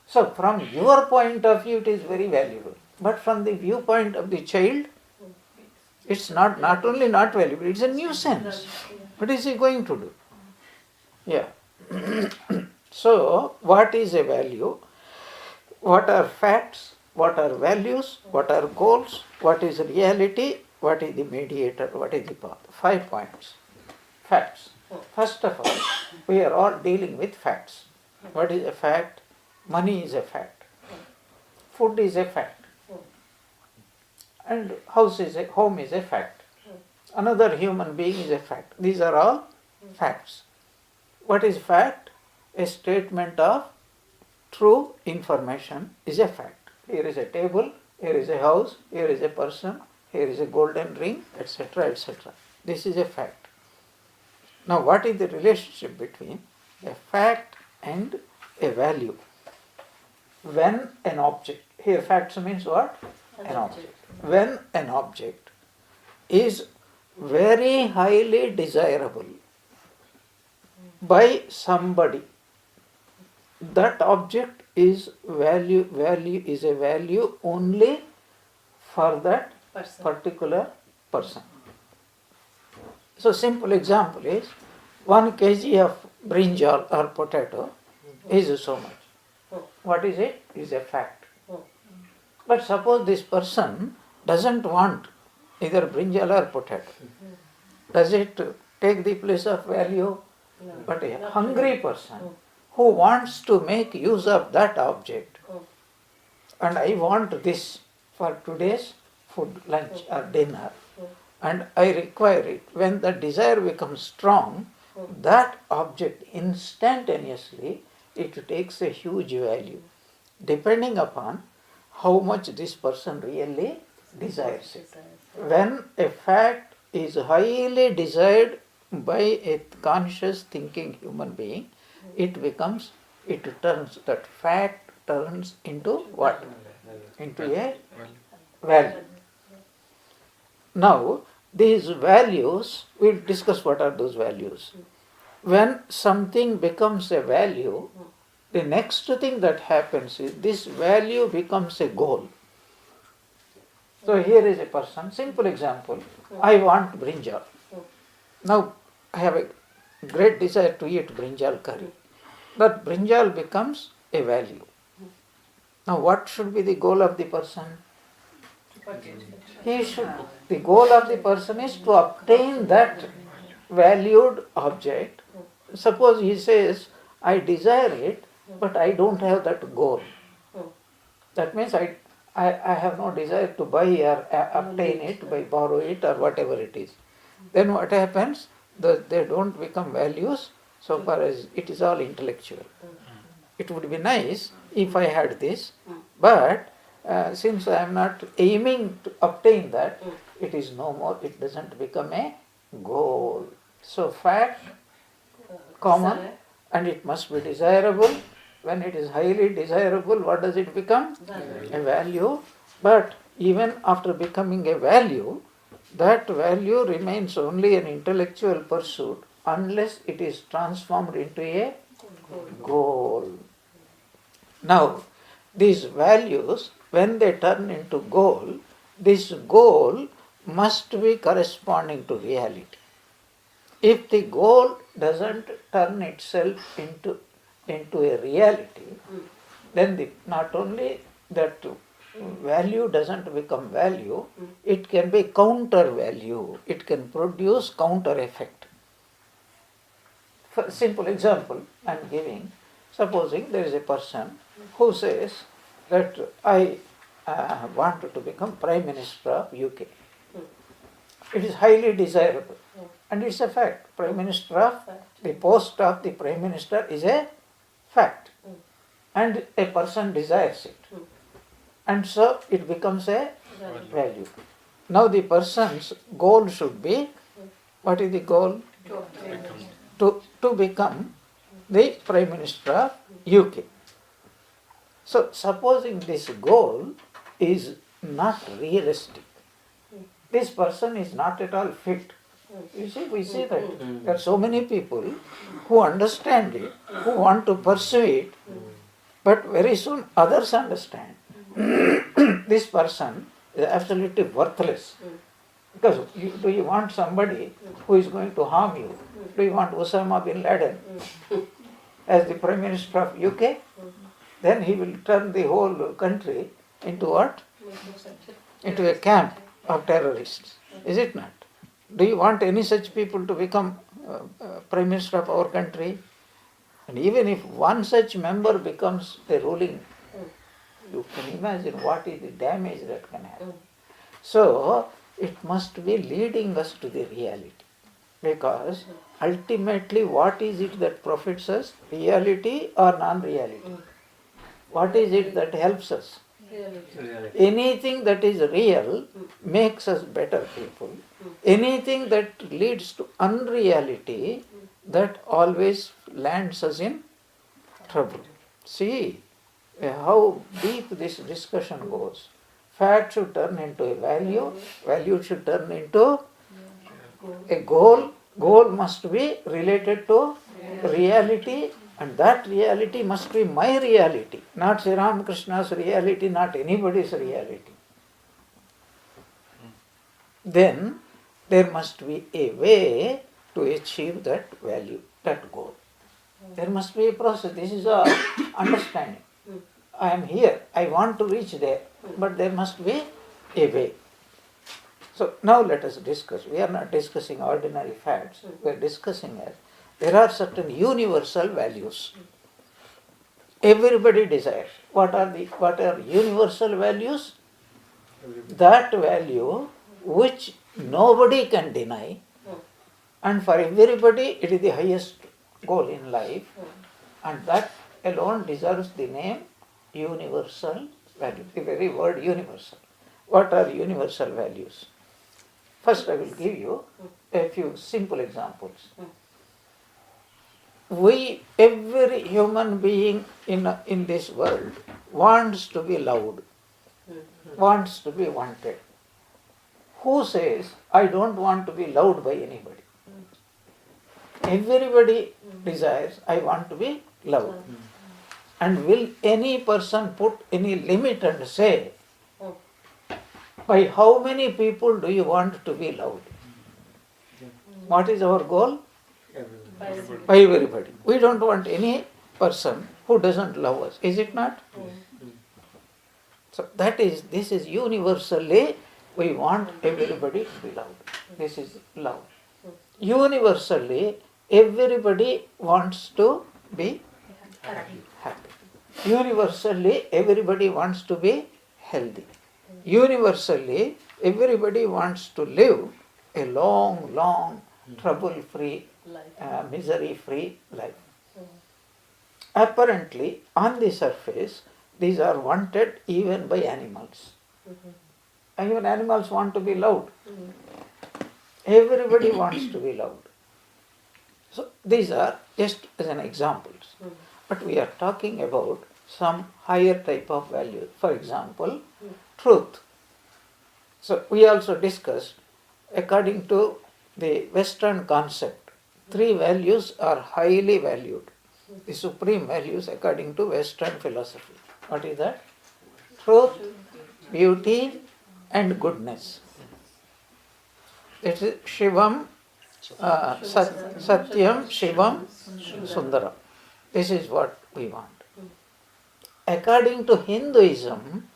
Speaker 1: So from your point of view it is very valuable. But from the viewpoint of the child, it's not only not valuable, it's a nuisance. What is he going to do? Yeah. So, what is a value? What are facts? What are values? What are goals? What is reality? What is the mediator? What is the path? 5 points. Facts. First of all, we are all dealing with facts. What is a fact? Money is a fact. Food is a fact. And home is a fact. Another human being is a fact. These are all facts. What is fact? A statement of true information is a fact. Here is a table, here is a house, here is a person, here is a golden ring, etc., etc. This is a fact. Now, what is the relationship between a fact and a value? When an object, here facts means what? An object. When an object is very highly desirable by somebody, that object is value is a value only for that particular person. So simple example is 1 kg of brinjal or potato is so much. What is it? Is a fact. But suppose this person doesn't want either brinjal or potato. Does it take the place of value?
Speaker 2: No.
Speaker 1: But a hungry person who wants to make use of that object, and I want this for today's food, lunch or dinner, and I require it. When the desire becomes strong, that object instantaneously, it takes a huge value, depending upon how much this person really desires it. When a fact is highly desired by a conscious thinking human being, that fact turns into what? Into a value. Now, these values, we'll discuss what are those values. When something becomes a value, the next thing that happens is this value becomes a goal. So here is a person, simple example, I want brinjal. Now I have a great desire to eat brinjal curry. But brinjal becomes a value. Now what should be the goal of the person? The goal of the person is to obtain that valued object. Suppose he says, I desire it, but I don't have that goal. That means I have no desire to buy or obtain it, borrow it or whatever it is. Then what happens? They don't become values so far as it is all intellectual. It would be nice if I had this, but since I am not aiming to obtain that, it is no more, it doesn't become a goal. So fact, common, and it must be desirable. When it is highly desirable, what does it become? A value. But even after becoming a value, that value remains only an intellectual pursuit unless it is transformed into a goal. Now, these values, when they turn into goal, this goal must be corresponding to reality. If the goal doesn't turn itself into a reality, then not only that value doesn't become value, it can be counter value. It can produce counter effect. For a simple example I am giving, supposing there is a person who says that I want to become Prime Minister of UK. It is highly desirable. And it's a fact. The post of the Prime Minister is a fact. And a person desires it. And so it becomes a value. Now the person's goal should be, what is the goal? To become the Prime Minister of UK. So supposing this goal is not realistic, this person is not at all fit. You see, we see that there are so many people who understand it, who want to pursue it, but very soon others understand. This person is absolutely worthless. Because do you want somebody who is going to harm you? Do you want Osama bin Laden as the Prime Minister of UK? Then he will turn the whole country into what? Into a camp of terrorists. Is it not? Do you want any such people to become Prime Minister of our country? And even if one such member becomes the ruling, you can imagine what is the damage that can happen. So, it must be leading us to the reality. Because ultimately, what is it that profits us? Reality or non-reality? What is it that helps us?
Speaker 2: Reality.
Speaker 1: Anything that is real makes us better people. Anything that leads to unreality, that always lands us in trouble. See how deep this discussion goes. Fact should turn into a value, value should turn into a goal, goal must be related to reality, and that reality must be my reality, not Sri Ramakrishna's reality, not anybody's reality. Then there must be a way to achieve that value, that goal. There must be a process. This is our understanding. I am here, I want to reach there, but there must be a way. So now let us discuss. We are not discussing ordinary facts. We are discussing as there are certain universal values. Everybody desires. What are universal values? That value which nobody can deny, and for everybody it is the highest goal in life, and that alone deserves the name universal value, the very word universal. What are universal values? First I will give you a few simple examples. Every human being in this world wants to be loved, wants to be wanted. Who says, I don't want to be loved by anybody? Everybody desires, I want to be loved. And will any person put any limit and say, by how many people do you want to be loved? What is our goal? By everybody. We don't want any person who doesn't love us. Is it not? So this is universally, we want everybody to be loved. This is love. Universally, everybody wants to be happy. Universally, everybody wants to be healthy. Universally, everybody wants to live a long, trouble-free, misery-free life. Apparently, on the surface, these are wanted even by animals. Even animals want to be loved. Everybody wants to be loved. So, these are just as an examples. But we are talking about some higher type of value. For example, truth. So we also discussed, according to the Western concept, three values are highly valued. The supreme values according to Western philosophy. What is that? Truth, beauty, and goodness. It is Shivam, Satyam, Shivam, Sundaram. This is what we want. According to Hinduism,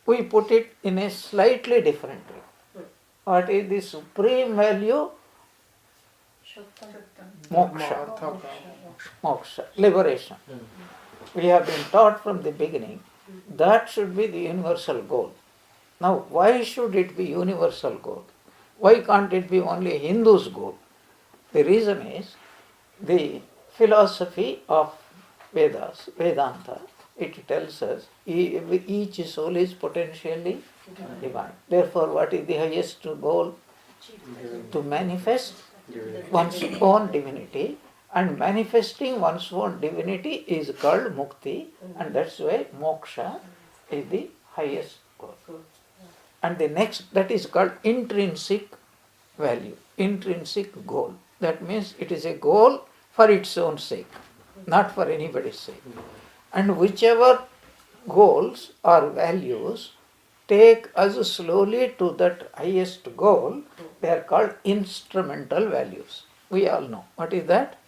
Speaker 1: we put it in a slightly different way. What is the supreme value? Moksha. Moksha, liberation. We have been taught from the beginning that should be the universal goal. Now, why should it be universal goal? Why can't it be only Hindu's goal? The reason is the philosophy of Vedas, Vedanta, it tells us each soul is potentially divine. Therefore, what is the highest goal? To manifest one's own divinity, and manifesting one's own divinity is called mukti, and that's why moksha is the highest goal. And the next, that is called intrinsic value, intrinsic goal. That means it is a goal for its own sake, not for anybody's sake. And whichever goals or values take us slowly to that highest goal, they are called instrumental values. We all know. What is that?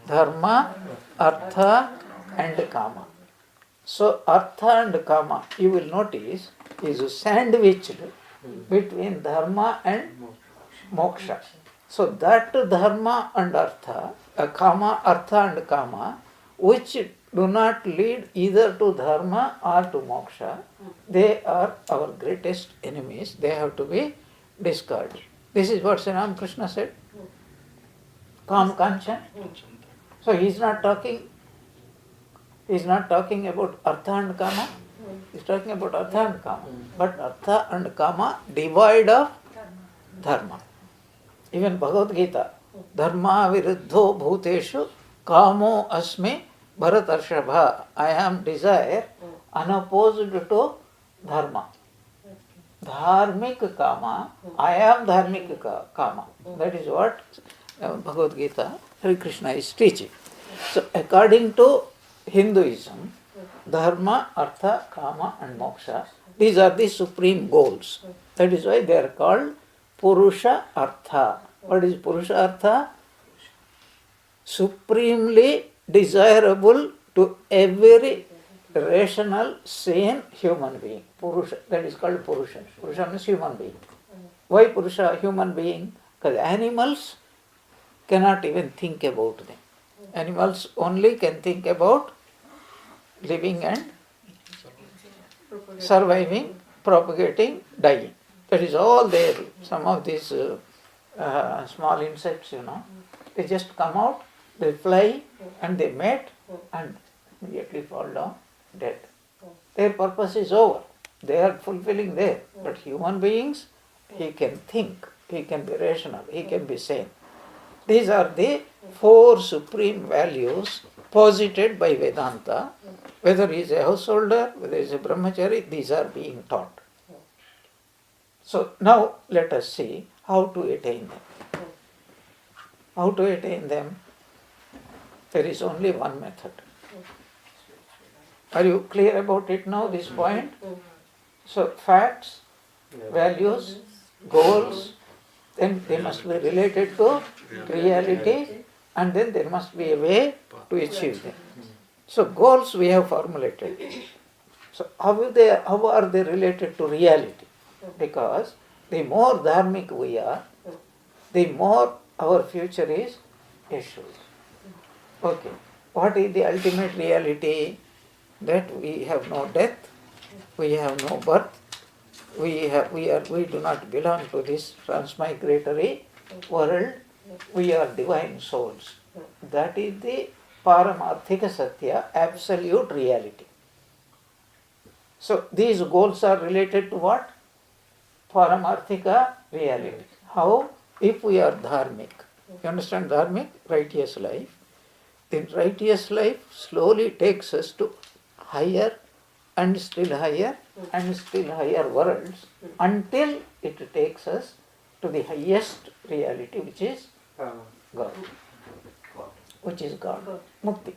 Speaker 1: Dharma, Artha and Kama. So Artha and Kama, you will notice, is sandwiched between Dharma and Moksha. So that Dharma and Artha, Artha and Kama, which do not lead either to Dharma or to Moksha, they are our greatest enemies. They have to be discarded. This is what Sri Ramakrishna said. Kam Kanchan. So he is not talking about Artha and Kama. He is talking about Artha and Kama. But Artha and Kama devoid of Dharma. Even Bhagavad Gita, Dharma viruddho bhuteshu kamo asmi bharatarshabha. I am desire unopposed to Dharma. Dharmik Kama, I am Dharmik Kama. That is what Bhagavad Gita, Hare Krishna is teaching. So according to Hinduism, Dharma, Artha, Kama and Moksha, these are the supreme goals. That is why they are called Purusha Artha. What is Purusha Artha? Supremely desirable to every rational, sane human being. Purusha, that is called Purusha. Purusha means human being. Why Purusha, human being? Because animals cannot even think about them. Animals only can think about living and surviving, propagating, dying. That is all there. Some of these small insects, they just come out, they fly and they mate and immediately fall down dead. Their purpose is over. They are fulfilling there. But human beings, he can think, he can be rational, he can be sane. These are the four supreme values posited by Vedanta. Whether he is a householder, whether he is a brahmachari, these are being taught. So now let us see how to attain them. How to attain them? There is only one method. Are you clear about it now, this point? So facts, values, goals, then they must be related to reality, and then there must be a way to achieve them. So goals we have formulated. So how are they related to reality? Because the more dharmic we are, the more our future is assured. Okay. What is the ultimate reality? That we have no death, we have no birth, we do not belong to this transmigratory world, we are divine souls. That is the Paramarthika Satya, absolute reality. So these goals are related to what? Paramarthika reality. How? If we are dharmic. You understand dharmic? Righteous life. Then righteous life slowly takes us to higher and still higher and still higher worlds until it takes us to the highest reality, which is God. Which is God. Mukti.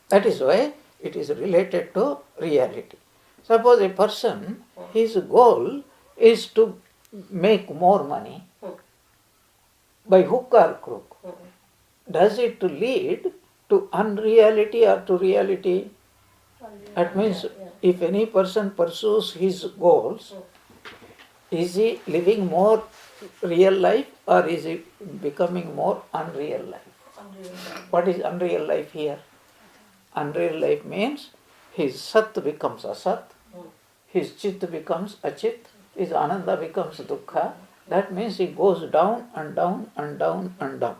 Speaker 1: That is why it is related to reality. Suppose a person, his goal is to make more money by hook or crook. Does it lead to unreality or to reality? That means if any person pursues his goals, is he living more real life or is he becoming more unreal life? What is unreal life here? Unreal life means his sat becomes asat, his chit becomes achit, his ananda becomes dukkha. That means he goes down and down and down and down.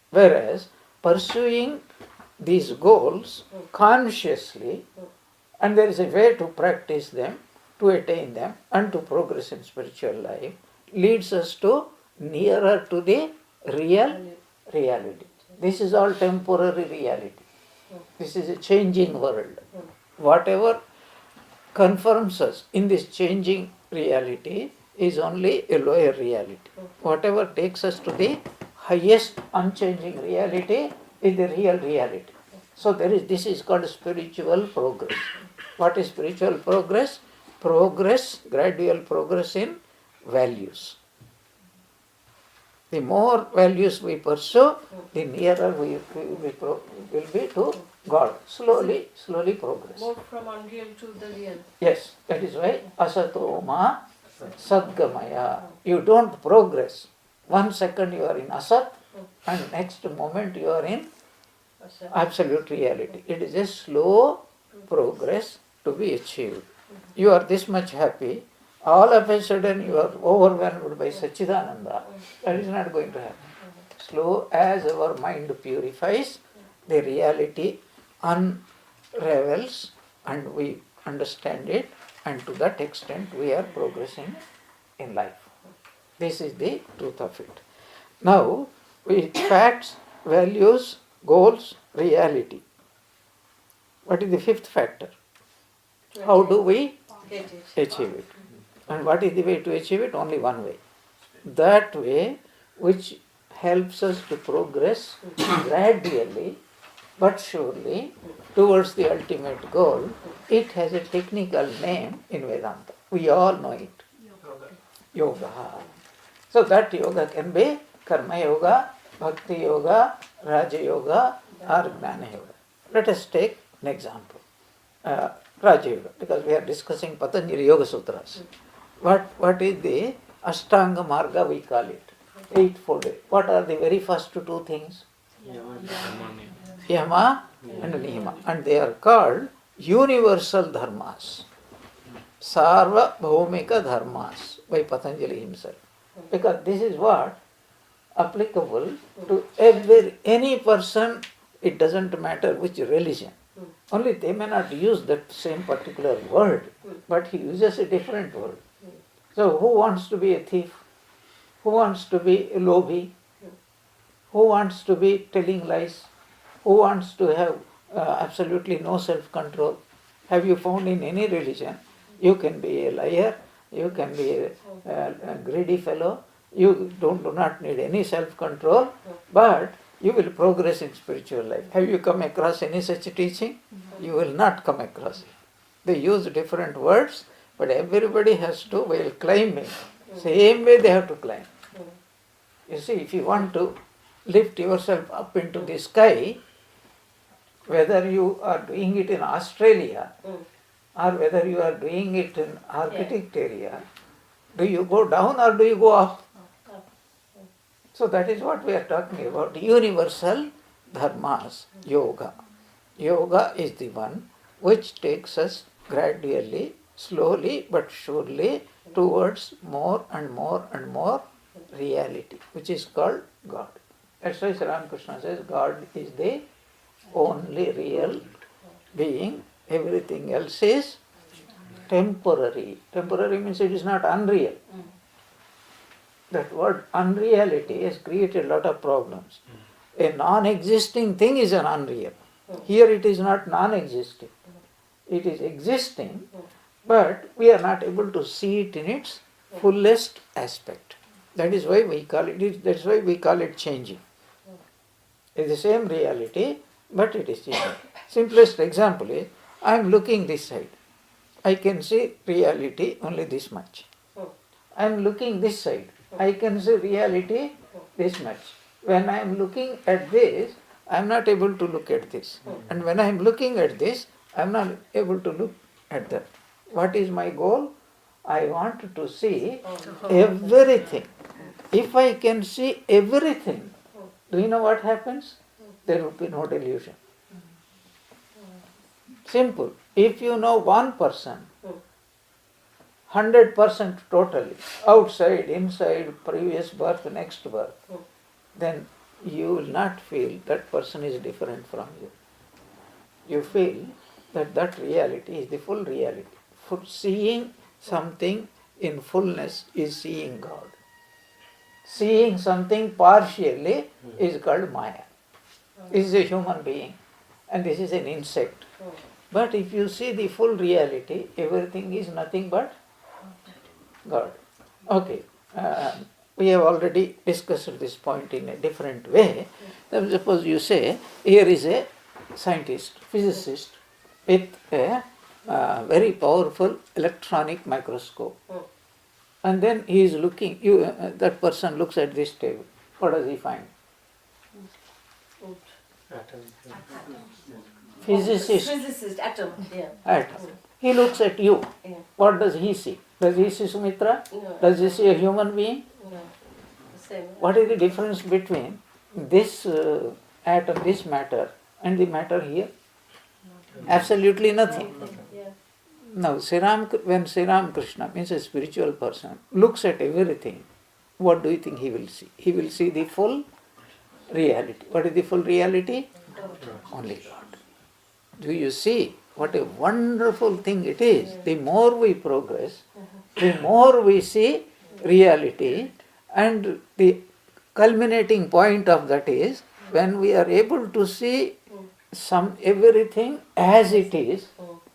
Speaker 1: Whereas pursuing these goals consciously, and there is a way to practice them, to attain them, and to progress in spiritual life, leads us to nearer to the real reality. This is all temporary reality. This is a changing world. Whatever confirms us in this changing reality is only a lower reality. Whatever takes us to the highest unchanging reality is the real reality. So this is called spiritual progress. What is spiritual progress? Gradual progress in values. The more values we pursue, the nearer we will be to God. Slowly progress.
Speaker 2: More from unreal to the real.
Speaker 1: Yes, that is why asato ma sadgamaya. You don't progress. 1 second you are in asat and next moment you are in absolute reality. It is a slow progress to be achieved. You are this much happy, all of a sudden you are overwhelmed by Sachidananda. That is not going to happen. Slow as our mind purifies, the reality unravels and we understand it, and to that extent we are progressing in life. This is the truth of it. Now, with facts, values, goals, reality. What is the fifth factor? How do we achieve it? And what is the way to achieve it? Only one way. That way which helps us to progress gradually but surely towards the ultimate goal. It has a technical name in Vedanta. We all know it. Yoga. So that yoga can be Karma Yoga, Bhakti Yoga, Raja Yoga or Jnana Yoga. Let us take an example. Raja Yoga, because we are discussing Patanjali Yoga Sutras. What is the Ashtanga Marga we call it? Eightfold. What are the very first two things? Yama and Niyama. And they are called universal dharmas. Sarva Bhaumika dharmas by Patanjali himself. Because this is what applicable to any person. It doesn't matter which religion. Only they may not use that same particular word, but he uses a different word. So who wants to be a thief? Who wants to be a lobby? Who wants to be telling lies? Who wants to have absolutely no self-control? Have you found in any religion? You can be a liar, you can be a greedy fellow, you do not need any self-control, but you will progress in spiritual life. Have you come across any such teaching? You will not come across it. They use different words, but everybody has to, while climbing, same way they have to climb. You see, if you want to lift yourself up into the sky, whether you are doing it in Australia or whether you are doing it in architect area, do you go down or do you go up? So that is what we are talking about. Universal dharmas, yoga. Yoga is the one which takes us gradually, slowly but surely towards more and more and more reality, which is called God. That's why Sri Ramakrishna says God is the only real being. Everything else is temporary. Temporary means it is not unreal. That word unreality has created a lot of problems. A non-existing thing is an unreal. Here it is not non-existing. It is existing, but we are not able to see it in its fullest aspect. That is why we call it. That's why we call it changing. It's the same reality, but it is changing. Simplest example is, I am looking this side. I can see reality only this much. I am looking this side. I can see reality this much. When I am looking at this, I am not able to look at this. And when I am looking at this, I am not able to look at that. What is my goal? I want to see everything. If I can see everything, do you know what happens? There will be no delusion. Simple. If you know one person, 100% totally, outside, inside, previous birth, next birth, then you will not feel that person is different from you. You feel that that reality is the full reality. For seeing something in fullness is seeing God. Seeing something partially is called Maya. This is a human being and this is an insect. But if you see the full reality, everything is nothing but God. Okay, we have already discussed this point in a different way. Then suppose you say, here is a scientist, physicist with a very powerful electronic microscope. And then he is looking, that person looks at this table. What does he find?
Speaker 2: Physicist, atom, yeah.
Speaker 1: Atom. He looks at you.
Speaker 2: Yeah.
Speaker 1: What does he see? Does he see Sumitra?
Speaker 2: No.
Speaker 1: Does he see a human being?
Speaker 2: No. Same.
Speaker 1: What is the difference between this atom, this matter, and the matter here? Absolutely nothing.
Speaker 2: Yeah.
Speaker 1: Now, when Sri Krishna means a spiritual person, looks at everything, what do you think he will see? He will see the full reality. What is the full reality? Only God. Do you see what a wonderful thing it is? The more we progress, the more we see reality, and the culminating point of that is when we are able to see everything as it is,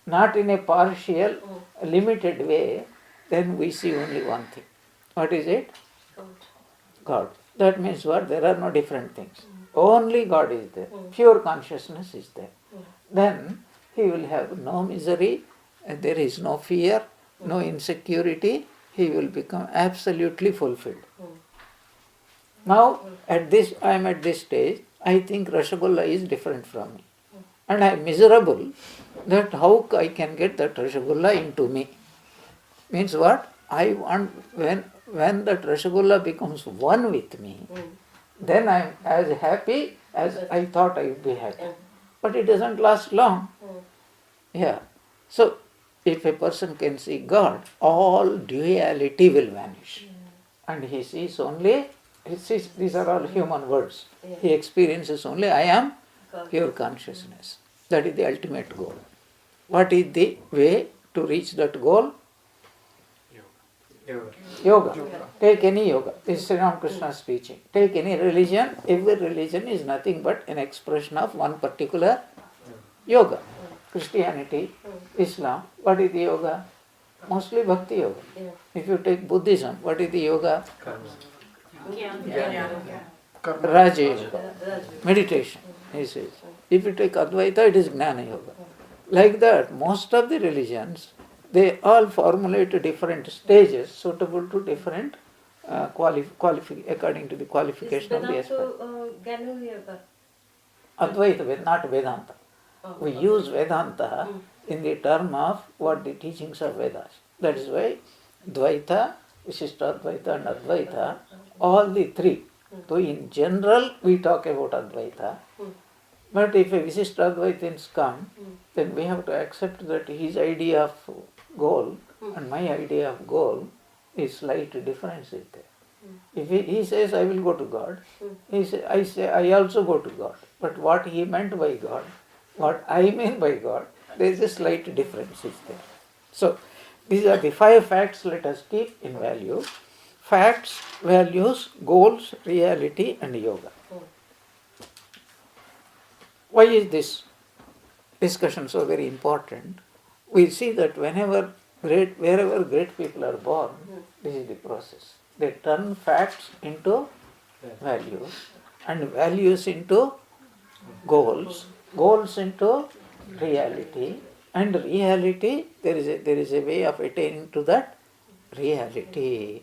Speaker 1: not in a partial, limited way, then we see only one thing. What is it? God. That means what? There are no different things. Only God is there. Pure consciousness is there. Then he will have no misery, there is no fear, no insecurity. He will become absolutely fulfilled. Now, I am at this stage, I think Rasgulla is different from me. And I am miserable that how I can get that Rasgulla into me. Means what? I want, when that Rasgulla becomes one with me, then I am as happy as I thought I would be happy. But it doesn't last long. Yeah. So, if a person can see God, all duality will vanish. And he sees only, these are all human words. He experiences only, I am pure consciousness. That is the ultimate goal. What is the way to reach that goal? Yoga. Take any yoga. This is Sri Krishna's teaching. Take any religion. Every religion is nothing but an expression of one particular yoga. Christianity, Islam, what is the yoga? Mostly bhakti yoga. If you take Buddhism, what is the yoga? Raja yoga. Meditation, he says. If you take Advaita, it is Jnana yoga. Like that, most of the religions, they all formulate different stages suitable to different according to the qualification of the aspect. Advaita, not Vedanta. We use Vedanta in the term of what the teachings of Vedas. That is why Dvaita, Vishishtadvaita and Advaita, all the three. So in general we talk about Advaita, but if a Vishishtadvaitins come, then we have to accept that his idea of goal and my idea of goal is slight difference is there. If he says I will go to God, I say I also go to God. But what he meant by God, what I mean by God, there is a slight difference is there. So, these are the 5 facts let us keep in value. Facts, values, goals, reality and yoga. Why is this discussion so very important? We see that whenever Wherever great people are born, this is the process. They turn facts into values, and values into goals, goals into reality, and reality, there is a way of attaining to that reality.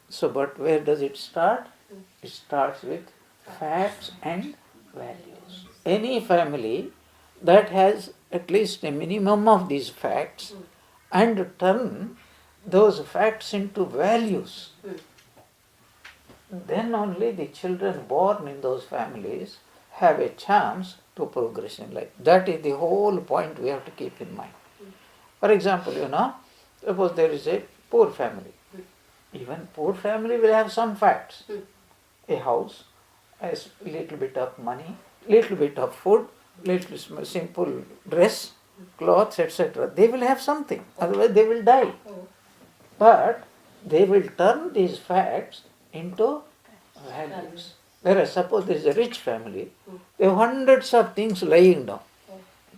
Speaker 1: So, but where does it start? It starts with facts and values. Any family that has at least a minimum of these facts and turn those facts into values, then only the children born in those families have a chance to progress in life. That is the whole point we have to keep in mind. For example, suppose there is a poor family. Even poor family will have some facts. A house, a little bit of money, little bit of food, little simple dress, clothes, etc. They will have something, otherwise they will die. But they will turn these facts into values. Whereas suppose there is a rich family, they have hundreds of things lying down.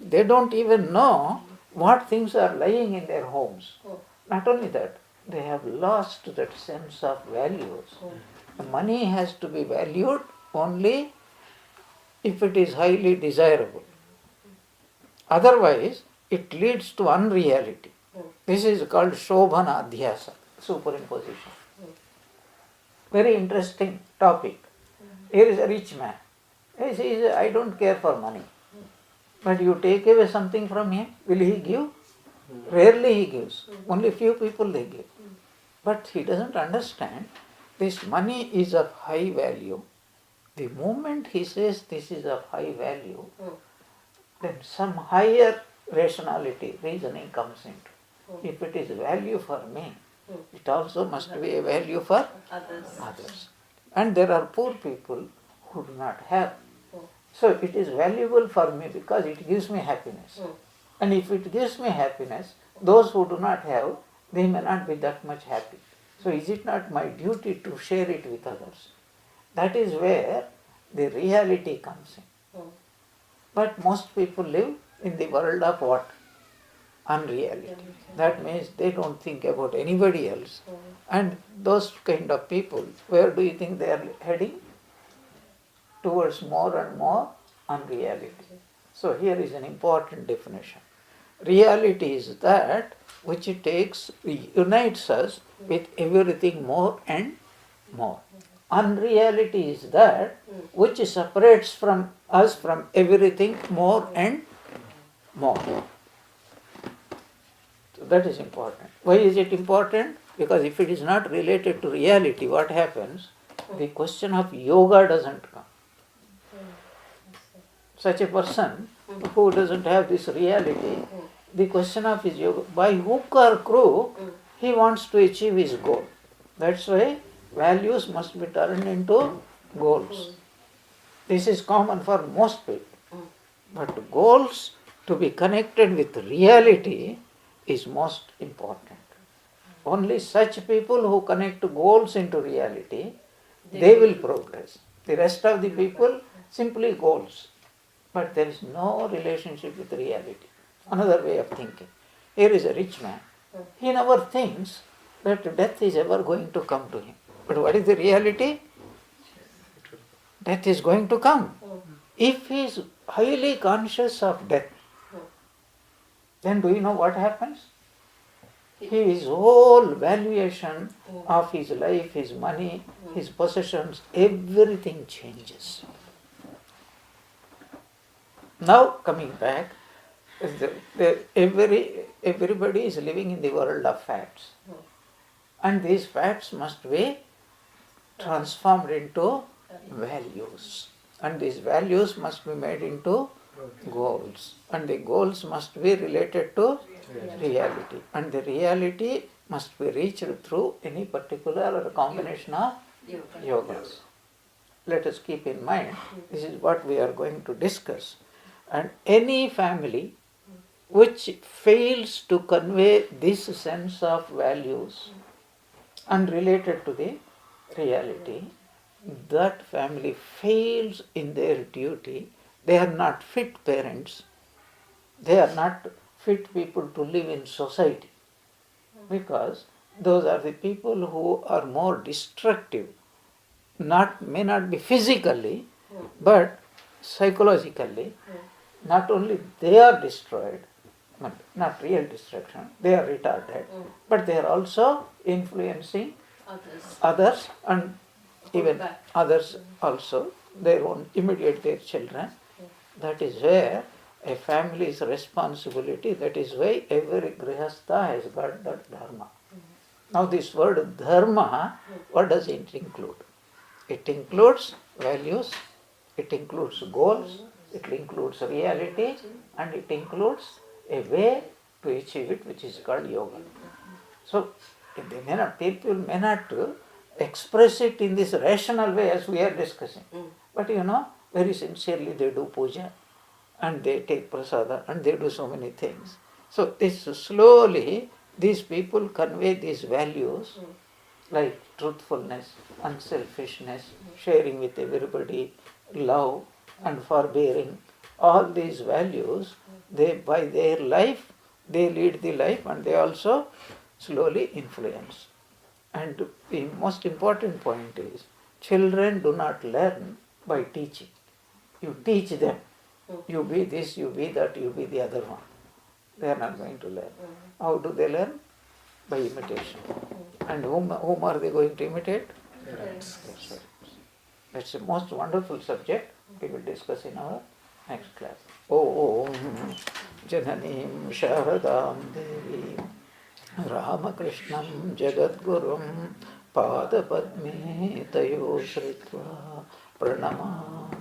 Speaker 1: They don't even know what things are lying in their homes. Not only that, they have lost that sense of values. Money has to be valued only if it is highly desirable. Otherwise, it leads to unreality. This is called Shobhana Adhyasa, superimposition. Very interesting topic. Here is a rich man. He says, I don't care for money. But you take away something from him, will he give? Rarely he gives. Only few people they give. But he doesn't understand this money is of high value. The moment he says this is of high value, then some higher rationality, reasoning comes into. If it is value for me, it also must be a value for others. And there are poor people who do not have. So it is valuable for me because it gives me happiness. And if it gives me happiness, those who do not have, they may not be that much happy. So is it not my duty to share it with others? That is where the reality comes in. But most people live in the world of what? Unreality. That means they don't think about anybody else. And those kind of people, where do you think they are heading? Towards more and more unreality. So here is an important definition. Reality is that which unites us with everything more and more. Unreality is that which separates from us from everything more and more. So that is important. Why is it important? Because if it is not related to reality, what happens? The question of yoga doesn't come. Such a person who doesn't have this reality, the question of his yoga, by hook or crook, he wants to achieve his goal. That's why values must be turned into goals. This is common for most people. But goals to be connected with reality is most important. Only such people who connect goals into reality, they will progress. The rest of the people, simply goals. But there is no relationship with reality. Another way of thinking. Here is a rich man. He never thinks that death is ever going to come to him. But what is the reality? Death is going to come. If he is highly conscious of death, then do you know what happens? His whole valuation of his life, his money, his possessions, everything changes. Now coming back, everybody is living in the world of facts. And these facts must be transformed into values. And these values must be made into goals. And the goals must be related to reality. And the reality must be reached through any particular or combination of yogas. Let us keep in mind, this is what we are going to discuss. And any family which fails to convey this sense of values unrelated to the reality, that family fails in their duty. They are not fit parents. They are not fit people to live in society. because those are the people who are more destructive. May not be physically, but psychologically. Not only they are destroyed, not real destruction, they are retarded, but they are also influencing others and even others also, their own immediate their children. That is where a family's responsibility, that is why every grihastha has got that dharma. Now this word dharma, what does it include? It includes values, it includes goals, it includes reality, and it includes a way to achieve it, which is called yoga. So people may not express it in this rational way as we are discussing. But very sincerely they do puja and they take prasada and they do so many things. So this slowly these people convey these values like truthfulness, unselfishness, sharing with everybody, love and forbearing. All these values, they by their life, they lead the life and they also slowly influence. And the most important point is, children do not learn by teaching. You teach them. You be this, you be that, you be the other one. They are not going to learn. How do they learn? By imitation. And whom are they going to imitate? Parents. That's a most wonderful subject. We will discuss in our next class. Om Jananim Sharadam Devi Ramakrishnam Jagadgurum Padapadme Tayo Shritva Pranama